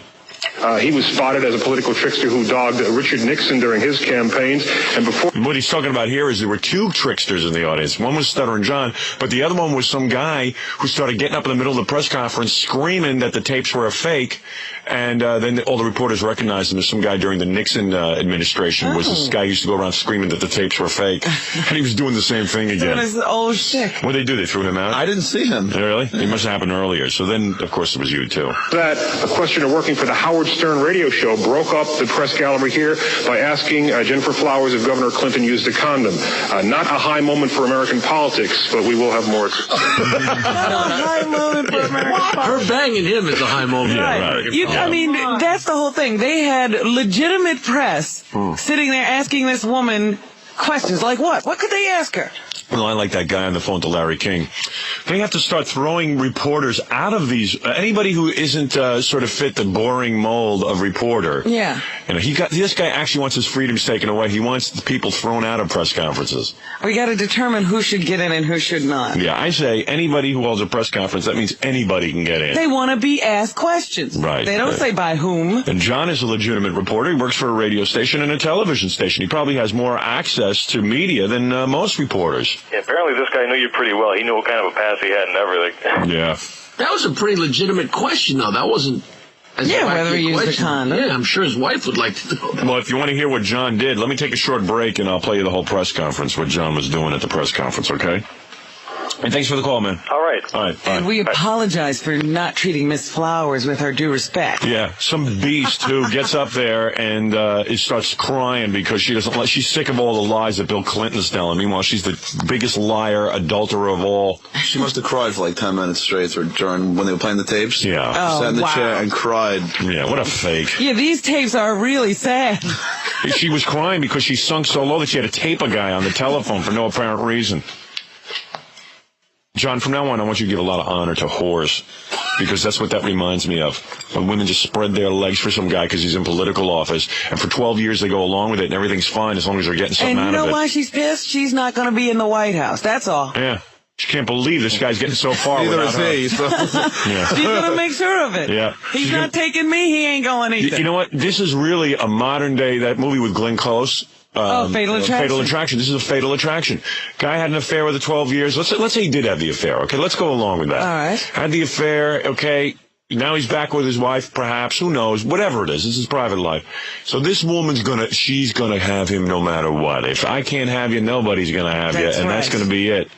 He was spotted as a political trickster who dogged Richard Nixon during his campaigns. And before. What he's talking about here is there were 2 tricksters in the audience. One was Stuttering John, but the other one was some guy who started getting up in the middle of the press conference screaming that the tapes were a fake. And then all the reporters recognized him as some guy during the Nixon administration. Was this guy who used to go around screaming that the tapes were fake. And he was doing the same thing again. That is old shtick. What did they do? They threw him out? I didn't see him. Really? It must have happened earlier. So then, of course, it was you, too. That a questioner working for the Howard Stern radio show broke up the press gallery here by asking Gennifer Flowers if Governor Clinton used a condom. Not a high moment for American politics, but we will have more. Not a high moment for American politics. Her banging him is a high moment. Yeah, right. I mean, that's the whole thing. They had legitimate press sitting there asking this woman questions like what? What could they ask her? Well, I like that guy on the phone to Larry King. They have to start throwing reporters out of these. Anybody who isn't sort of fit the boring mold of reporter. Yeah. This guy actually wants his freedoms taken away. He wants the people thrown out of press conferences. We got to determine who should get in and who should not. Yeah, I say anybody who holds a press conference, that means anybody can get in. They want to be asked questions. Right. They don't say by whom. And John is a legitimate reporter. He works for a radio station and a television station. He probably has more access to media than most reporters. Yeah, apparently this guy knew you pretty well. He knew what kind of a pass he had and everything. Yeah. That was a pretty legitimate question, though. That wasn't... whether he used a condom. Yeah, I'm sure his wife would like to know that. Well, if you want to hear what John did, let me take a short break and I'll play you the whole press conference, what John was doing at the press conference, okay? And thanks for the call, man. All right. All right. Bye. And we apologize for not treating Miss Flowers with her due respect. Yeah, some beast who gets up there and starts crying because she doesn't like. She's sick of all the lies that Bill Clinton's telling. Meanwhile, she's the biggest liar, adulterer of all. She must have cried for like 10 minutes straight during when they were playing the tapes. Yeah. Oh, sat in the wow. chair and cried. Yeah, what a fake. Yeah, these tapes are really sad. She was crying because she sunk so low that she had to tape a guy on the telephone for no apparent reason. John, from now on, I want you to give a lot of honor to whores, because that's what that reminds me of. When women just spread their legs for some guy because he's in political office, and for 12 years they go along with it, and everything's fine as long as they're getting something out of it. And you know why she's pissed? She's not going to be in the White House. That's all. Yeah. She can't believe this guy's getting so far Neither without is her. he. So. Yeah. She's going to make sure of it. Yeah. He's not taking me. He ain't going either. You know what? This is really a modern day, that movie with Glenn Close. Fatal Attraction. Fatal Attraction. This is a Fatal Attraction. Guy had an affair with her 12 years. Let's say he did have the affair. Okay, let's go along with that. All right. Had the affair. Okay. Now he's back with his wife, perhaps. Who knows? Whatever it is. This is private life. So this woman's she's gonna have him no matter what. If I can't have you, nobody's gonna have you. And that's gonna be it.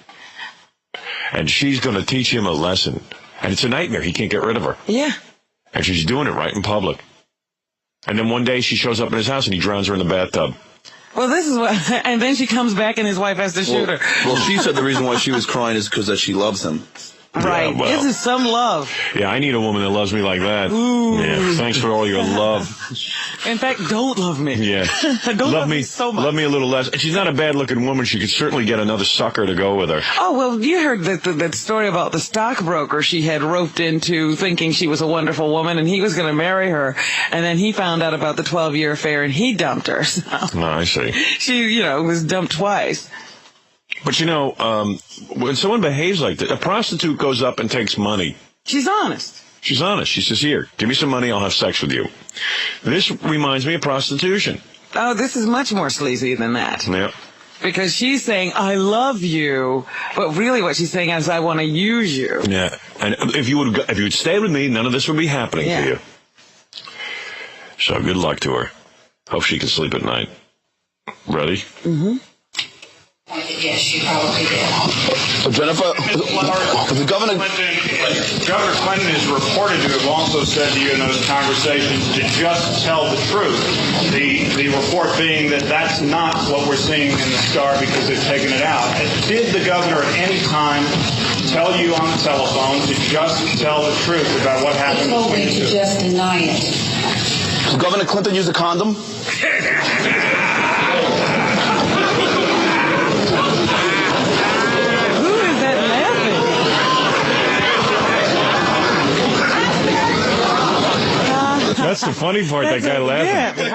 And she's gonna teach him a lesson. And it's a nightmare. He can't get rid of her. Yeah. And she's doing it right in public. And then one day she shows up in his house and he drowns her in the bathtub. Well, this is what, and then she comes back and his wife has to shoot her. Well, she said the reason why she was crying is because that she loves him. Right. Yeah, well, this is some love. Yeah, I need a woman that loves me like that. Ooh. Yeah, thanks for all your love. In fact, don't love me. Yeah. Don't love me so much. Love me a little less. And she's not a bad-looking woman. She could certainly get another sucker to go with her. Oh, well, you heard that story about the stockbroker she had roped into thinking she was a wonderful woman and he was going to marry her. And then he found out about the 12-year affair and he dumped her. So No, I see. she, was dumped twice. But, when someone behaves like that, a prostitute goes up and takes money. She's honest. She's honest. She says, here, give me some money, I'll have sex with you. This reminds me of prostitution. Oh, this is much more sleazy than that. Yeah. Because she's saying, I love you, but really what she's saying is, I want to use you. Yeah. And if you would stay with me, none of this would be happening to you. So good luck to her. Hope she can sleep at night. Ready? Mm-hmm. Yes, she probably did. Gennifer, the Governor Clinton is reported to have also said to you in those conversations to just tell the truth. The report being that that's not what we're seeing in the Star because they've taken it out. Did the governor at any time tell you on the telephone to just tell the truth about what happened between the two? To just deny it. Did Governor Clinton use a condom? That's the funny part, that guy laughing.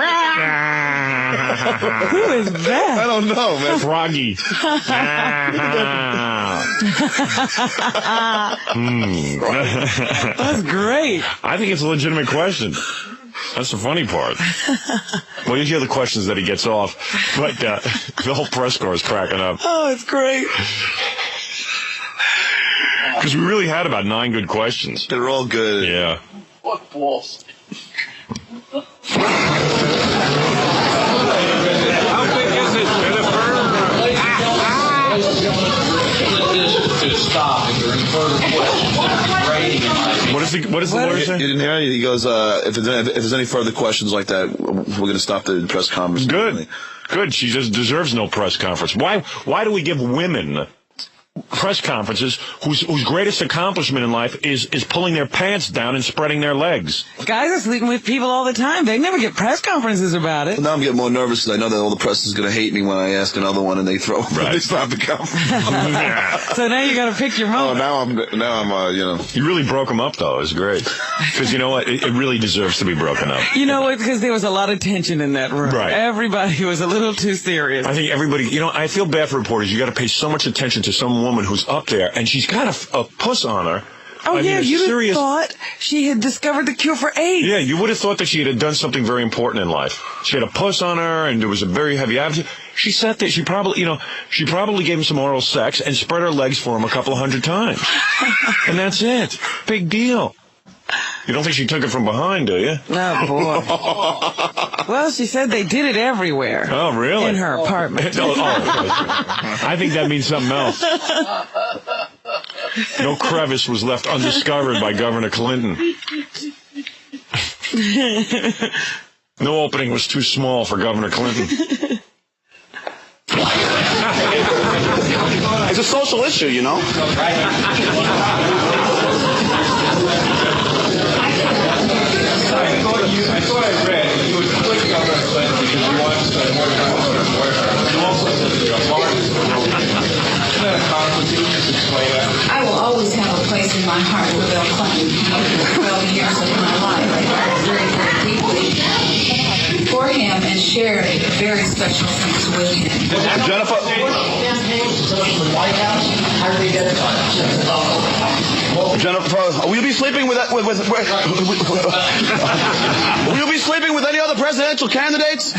Who is that? I don't know, man. Froggy. That's great. I think it's a legitimate question. That's the funny part. Well, you hear the questions that he gets off, but the whole press corps is cracking up. Oh, it's great. Because we really had about 9 good questions. They're all good. Yeah. What balls? How big is it, Jennifer? To stop if there are any further questions. What does the lawyer say? You didn't hear it? He goes, if there's any further questions like that, we're going to stop the press conference. Good. She just deserves no press conference. Why do we give women press conferences whose greatest accomplishment in life is pulling their pants down and spreading their legs? Guys are sleeping with people all the time. They never get press conferences about it. Well, now I'm getting more nervous because I know that all the press is going to hate me when I ask another one and they throw they stop the conference. So now you got to pick your moment. Oh, now I'm You really broke them up, though. It's great. Because you know what? It really deserves to be broken up. You know what? Because there was a lot of tension in that room. Right. Everybody was a little too serious. I think everybody, I feel bad for reporters. You got to pay so much attention to some woman who's up there, and she's got a puss on her. Oh, you'd have thought she had discovered the cure for AIDS. Yeah, you would have thought that she had done something very important in life. She had a puss on her, and there was a very heavy attitude. She sat there. She probably gave him some oral sex and spread her legs for him a couple of 100 times. And that's it. Big deal. You don't think she took it from behind, do you? Oh, boy. Well, she said they did it everywhere. Oh, really? In her apartment. I think that means something else. No crevice was left undiscovered by Governor Clinton. No opening was too small for Governor Clinton. It's a social issue, you know? I thought I read you would click Governor Clinton because you want to spend more time with your boyfriend. You also said that your heart is broken. Isn't that a conflict? Can you just explain that? I will always have a place in my heart for Bill Clinton. For 12 years of my life, I cared very, very deeply for him and shared very special things with him. Gennifer. Gennifer, will you be sleeping with will you be sleeping with any other presidential candidates?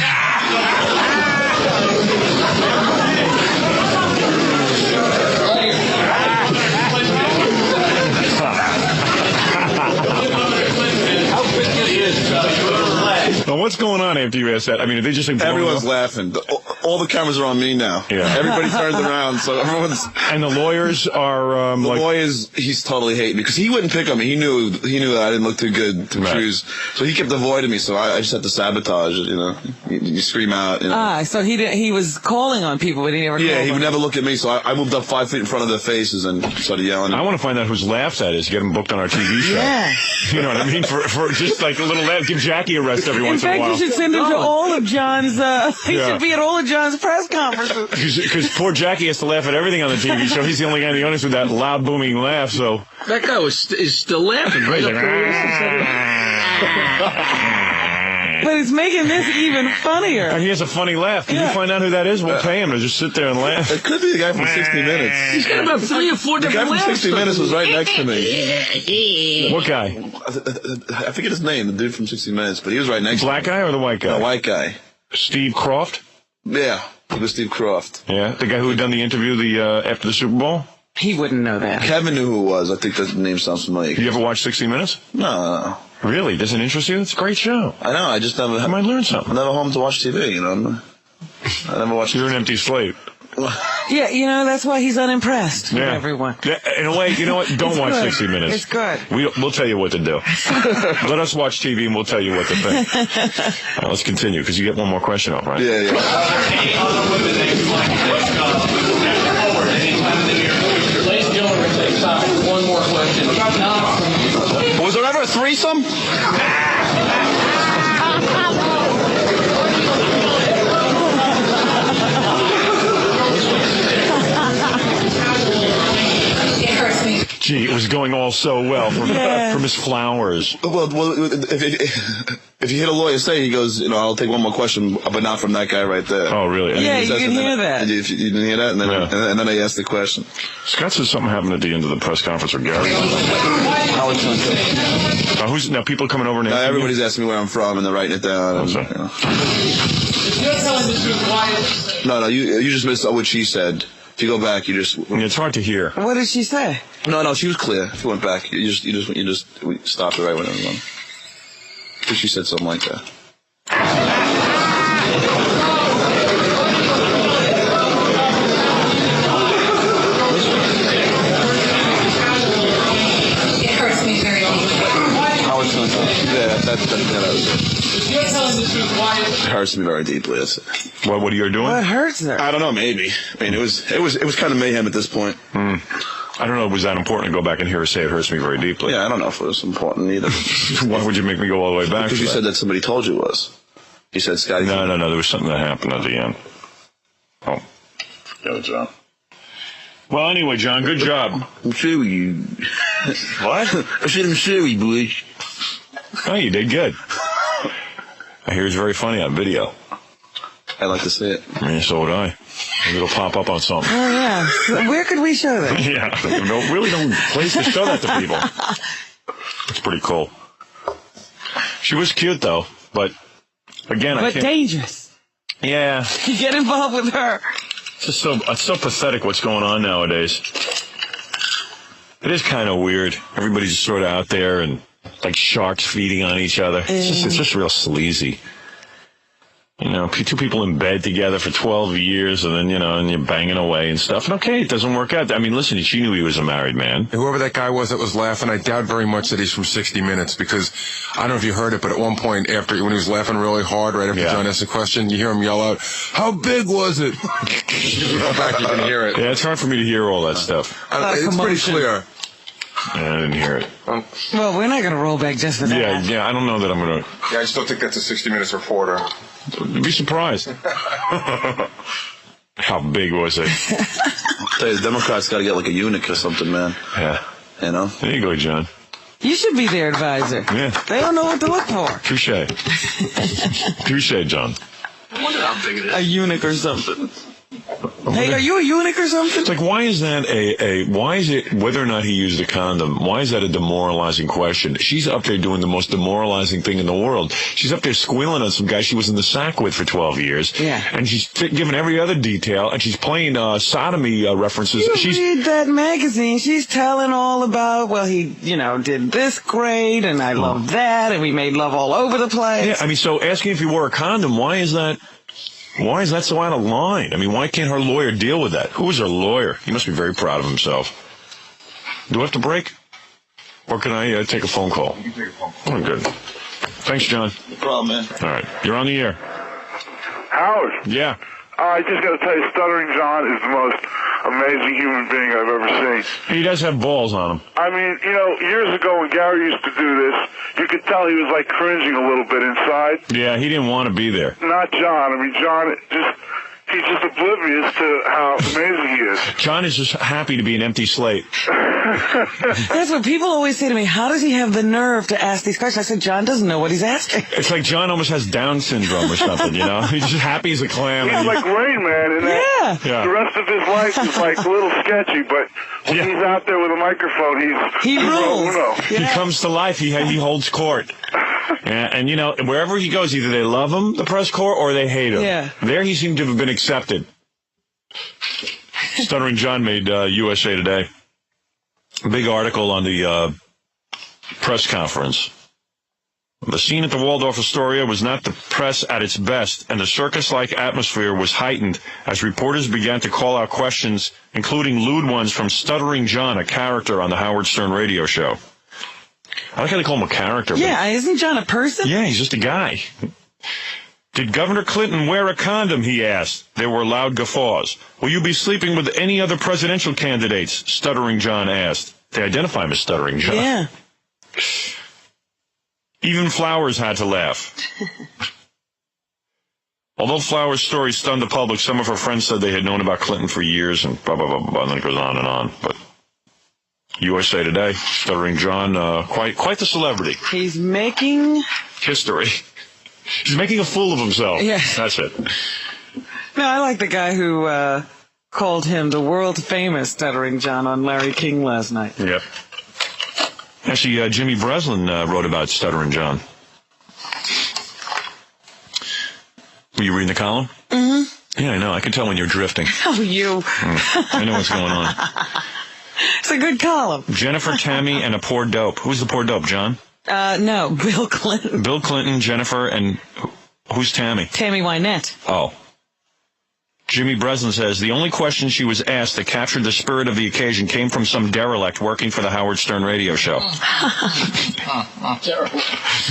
Well, what's going on after you asked that? I mean, are they just like everyone's laughing. All the cameras are on me now. Yeah. Everybody turns around, so everyone's. And the lawyers are the lawyers. He's totally hating me because he wouldn't pick on me. He knew that I didn't look too good to choose, so he kept avoiding me. So I just had to sabotage it. You know, you scream out. You know. So he was calling on people, but he never. Yeah, he would never look at me. So I moved up 5 feet in front of their faces and started yelling. I want to find out whose laughs that is. Get him booked on our TV show. Yeah. You know what I mean? For just like a little laugh, give Jackie a rest every once in a while. In fact, you should send him to all of John's. He should be at all of John's press conferences. Because poor Jackie has to laugh at everything on the TV show. He's the only guy in the audience with that loud, booming laugh. So that guy is still laughing, right? But it's making this even funnier. And he has a funny laugh. Can you find out who that is? We'll pay him to just sit there and laugh. It could be the guy from 60 Minutes. He's got about 3 or 4 different laughs. The guy from 60 Minutes was right next to me. What guy? I forget his name, the dude from 60 Minutes, but he was right next to me. Black guy or the white guy? The white guy. Steve Croft? Yeah, he was Steve Croft. Yeah, the guy who had done the interview after the Super Bowl? He wouldn't know that. Kevin knew who it was. I think that name sounds familiar. You ever watch 60 Minutes? No. Really? Doesn't interest you? It's a great show. I know. I just never. I might learn something. I'm never home to watch TV. You know. I never watch. You're an empty slate. Yeah, you know that's why he's unimpressed with everyone. Yeah, in a way, you know what? Don't watch 60 Minutes. It's good. We'll tell you what to do. Let us watch TV and we'll tell you what to think. All right, let's continue because you get one more question up, right? Yeah. Any other women that you like forward anytime in the near future? Ladies and gentlemen, we're going to take time for one more question. Was there ever a threesome? Gee, it was going all so well for Miss Flowers. Well, if you hear a lawyer say, he goes, I'll take one more question, but not from that guy right there. Oh, really? Yeah, you can hear that. You didn't hear that? And then I asked the question. Scott says something happened at the end of the press conference with Gary. Now, people coming over and everybody's asking me where I'm from, and they're writing it down. You're telling the truth, why? No, you just missed what she said. If you go back, you just... It's hard to hear. What did she say? No, she was clear. If you went back, you just stopped it right when it was on. I think she said something like that. It hurts me very deeply. Howard Clinton. Yeah, that was it. You're telling the truth, why? It hurts me very deeply. That's it. What are you doing? What hurts her? I don't know. Maybe. I mean, it was kind of mayhem at this point. I don't know if it was that important to go back and hear her say it hurts me very deeply. Yeah, I don't know if it was important either. Why would you make me go all the way back? Because you said that somebody told you it was. You said Scotty. No. There was something that happened at the end. Oh. Go, John. Well, anyway, John, good job. I'm sure you. What? I said I'm sorry, boy. Oh, you did good. I hear it's very funny on video. I'd like to see it. Yeah, so would I. Maybe it'll pop up on something. Oh, yeah. So where could we show that? Yeah. Really no place to show that to people. It's pretty cool. She was cute, though. But, again, I can't... But dangerous. Yeah. You get involved with her. It's so pathetic what's going on nowadays. It is kind of weird. Everybody's just sort of out there and like sharks feeding on each other. It's just real sleazy. You know, two people in bed together for 12 years, and then, and you're banging away and stuff. And okay, it doesn't work out. I mean, listen, she knew he was a married man. Whoever that guy was that was laughing, I doubt very much that he's from 60 Minutes, because I don't know if you heard it, but at one point when he was laughing really hard right after John asked the question, you hear him yell out, "How big was it?" You go back, you can hear it. Yeah, it's hard for me to hear all that stuff. It's pretty clear. Yeah, I didn't hear it. Well, we're not going to roll back just for that. Yeah, I don't know that I'm going to. Yeah, I still think that's a 60 Minutes reporter. You'd be surprised. How big was it? Tell you, the Democrats got to get like a eunuch or something, man. Yeah. You know? There you go, John. You should be their advisor. Yeah. They don't know what to look for. Touche. Touche, John. I wonder how big it is. A eunuch or something. Hey, are you a eunuch or something? It's like, why is that why is it, whether or not he used a condom, why is that a demoralizing question? She's up there doing the most demoralizing thing in the world. She's up there squealing on some guy she was in the sack with for 12 years. Yeah. And she's giving every other detail, and she's playing sodomy references. You read that magazine, she's telling all about, well, he, did this great, and I love that, and we made love all over the place. Yeah, I mean, so asking if he wore a condom, why is that so out of line? I mean, why can't her lawyer deal with that? Who is her lawyer? He must be very proud of himself. Do I have to break? Or can I take a phone call? You can take a phone call. Oh, good. Thanks, John. No problem, man. All right. You're on the air. Howard. Yeah. I just got to tell you, Stuttering John is the most amazing human being I've ever seen. He does have balls on him. I mean, years ago when Gary used to do this, you could tell he was like cringing a little bit inside. Yeah, he didn't want to be there. Not John. I mean, John he's just oblivious to how amazing he is. John is just happy to be an empty slate. That's what people always say to me. How does he have the nerve to ask these questions? I said, John doesn't know what he's asking. It's like John almost has Down syndrome or something, He's just happy as a clam. He's like Rain Man, and the rest of his life is like a little sketchy, but when he's out there with a microphone, he rules. He comes to life. He holds court. Yeah, and wherever he goes, either they love him, the press corps, or they hate him. Yeah. There he seemed to have been accepted. Stuttering John made USA Today. A big article on the press conference. The scene at the Waldorf Astoria was not the press at its best, and the circus-like atmosphere was heightened as reporters began to call out questions, including lewd ones from Stuttering John, a character on the Howard Stern radio show. I like how they call him a character. Yeah, isn't John a person? Yeah, he's just a guy. Did Governor Clinton wear a condom, he asked. There were loud guffaws. Will you be sleeping with any other presidential candidates? Stuttering John asked. They identify him as Stuttering John. Yeah. Even Flowers had to laugh. Although Flowers' story stunned the public, some of her friends said they had known about Clinton for years, and blah, blah, blah, blah, and then it goes on and on. But USA Today, Stuttering John, quite the celebrity. He's making history. He's making a fool of himself. Yes. That's it. No, I like the guy who called him the world-famous Stuttering John on Larry King last night. Yep. Actually, Jimmy Breslin wrote about Stuttering John. Were you reading the column? Mm-hmm. Yeah, I know. I can tell when you're drifting. Oh, you. I know what's going on. It's a good column. Jennifer, Tammy, and a poor dope. Who's the poor dope, John? No, Bill Clinton. Bill Clinton, Jennifer, and who's Tammy? Tammy Wynette. Oh. Jimmy Breslin says, the only question she was asked that captured the spirit of the occasion came from some derelict working for the Howard Stern radio show.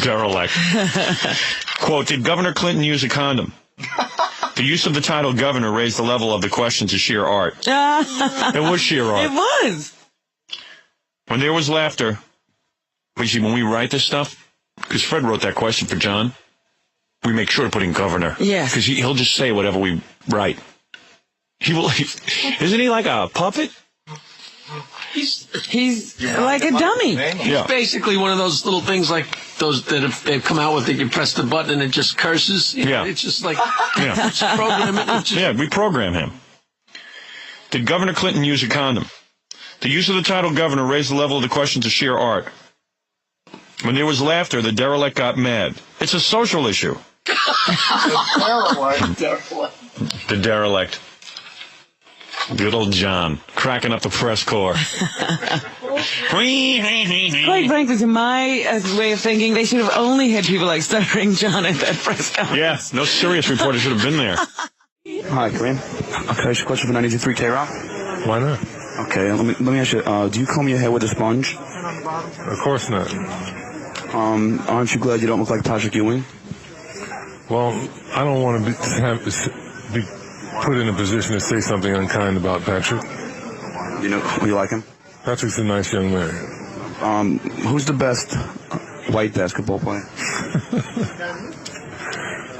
Derelict. Quote, did Governor Clinton use a condom? The use of the title governor raised the level of the question to sheer art. It was sheer art. It was. When there was laughter, when we write this stuff, because Fred wrote that question for John, we make sure to put in governor. Yeah. Because he'll just say whatever we write. Isn't he like a puppet? He's like a dummy. He's basically one of those little things like those that they've come out with that you press the button and it just curses. Yeah. It's just like, just program it. Yeah, we program him. Did Governor Clinton use a condom? The use of the title governor raised the level of the question to sheer art. When there was laughter, the derelict got mad. It's a social issue. The derelict. The derelict. Good old John, cracking up the press corps. Quite frankly, to my way of thinking, they should have only had people like Stuttering John at that press conference. Yeah, no serious reporter should have been there. Hi, Kareem. Okay, I have a question for 93 K-Rock. Why not? Okay, let me ask you, do you comb your hair with a sponge? Of course not. Aren't you glad you don't look like Patrick Ewing? Well, I don't want to be put in a position to say something unkind about Patrick. You like him? Patrick's a nice young man. Who's the best white basketball player?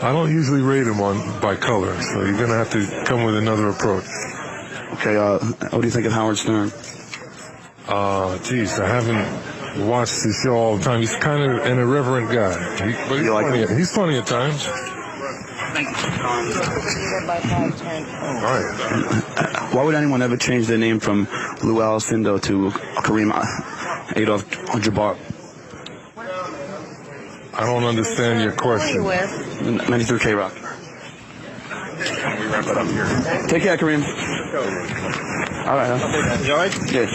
I don't usually rate him by color, so you're going to have to come with another approach. Okay, what do you think of Howard Stern? Geez, I haven't watched his show all the time. He's kind of an irreverent guy. But he's funny at times. All right. Why would anyone ever change their name from Lou Alcindor to Kareem Abdul-Jabbar? I don't understand your question. 93 K-Rock. Take care, Kareem. All right, huh? You all right? Yeah.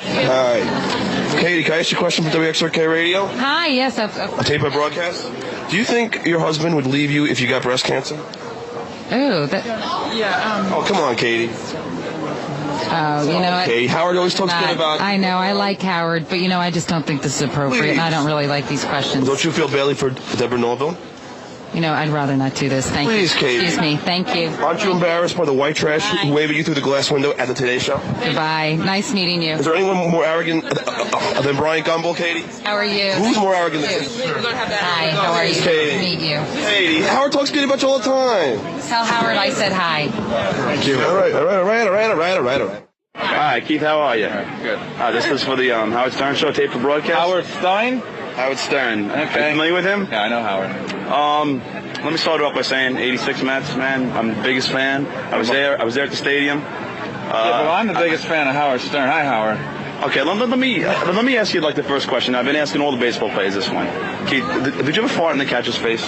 Hi. Katie, can I ask you a question from WXRK Radio? Hi, yes. A tape of broadcast? Do you think your husband would leave you if you got breast cancer? Oh, Oh, come on, Katie. Oh, you know what? Katie, Howard always talks good about... I know, I like Howard, but I just don't think this is appropriate, and I don't really like these questions. Don't you feel badly for Deborah Norville? I'd rather not do this. Thank you. Please, Katie. Excuse me. Thank you. Aren't you embarrassed by the white trash who waved at you through the glass window at the Today Show? Goodbye. Nice meeting you. Is there anyone more arrogant than Brian Gumbel, Katie? How are you? Who's more arrogant than Hi, how are you? Katie. Nice to meet you. Katie, Howard talks good about you all the time. Tell Howard I said hi. Thank you. All right. Hi, Keith, how are you? Good. This is for the Howard Stern Show, tape for broadcast. Howard Stein? Howard Stern. Okay. Are you familiar with him? Yeah, I know Howard. Let me start it off by saying 86 Mets, man. I'm the biggest fan. I was there at the stadium. Well, I'm the biggest fan of Howard Stern. Hi, Howard. Okay, let me ask you the first question. I've been asking all the baseball players this one. Keith, did you ever fart in the catcher's face?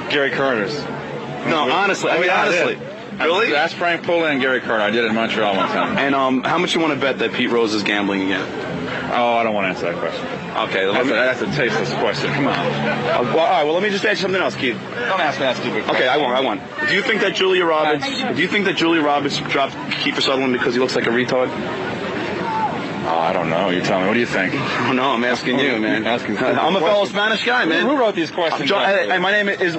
Gary Carter's. No, honestly. Honestly. Really? Ask Frank Pula and Gary Carter. I did it in Montreal one time. And how much you want to bet that Pete Rose is gambling again? Oh, I don't want to answer that question. Okay. That's a tasteless question. Come on. All right, well, let me just ask you something else, Keith. Don't ask me that stupid question. Okay, I won't. Do you think that Julia Roberts dropped Kiefer Sutherland because he looks like a retard? Oh, I don't know. You tell me. What do you think? Oh, no, I'm asking you, man. I'm a fellow Spanish guy, man. Who wrote these questions? My name is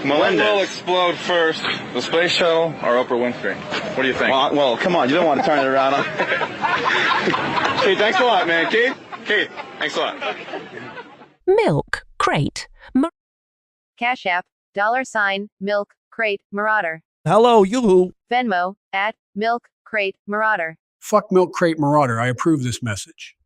Melendez. What will explode first, the space shuttle or Oprah Winfrey? What do you think? Well, come on. You don't want to turn it around. Keith, thanks a lot, man. Keith, thanks a lot. Milk Crate. Cash.App, $milkcratemarauder. Hello, you. Venmo, @milkcratemarauder. Fuck Milk Crate Marauder. I approve this message.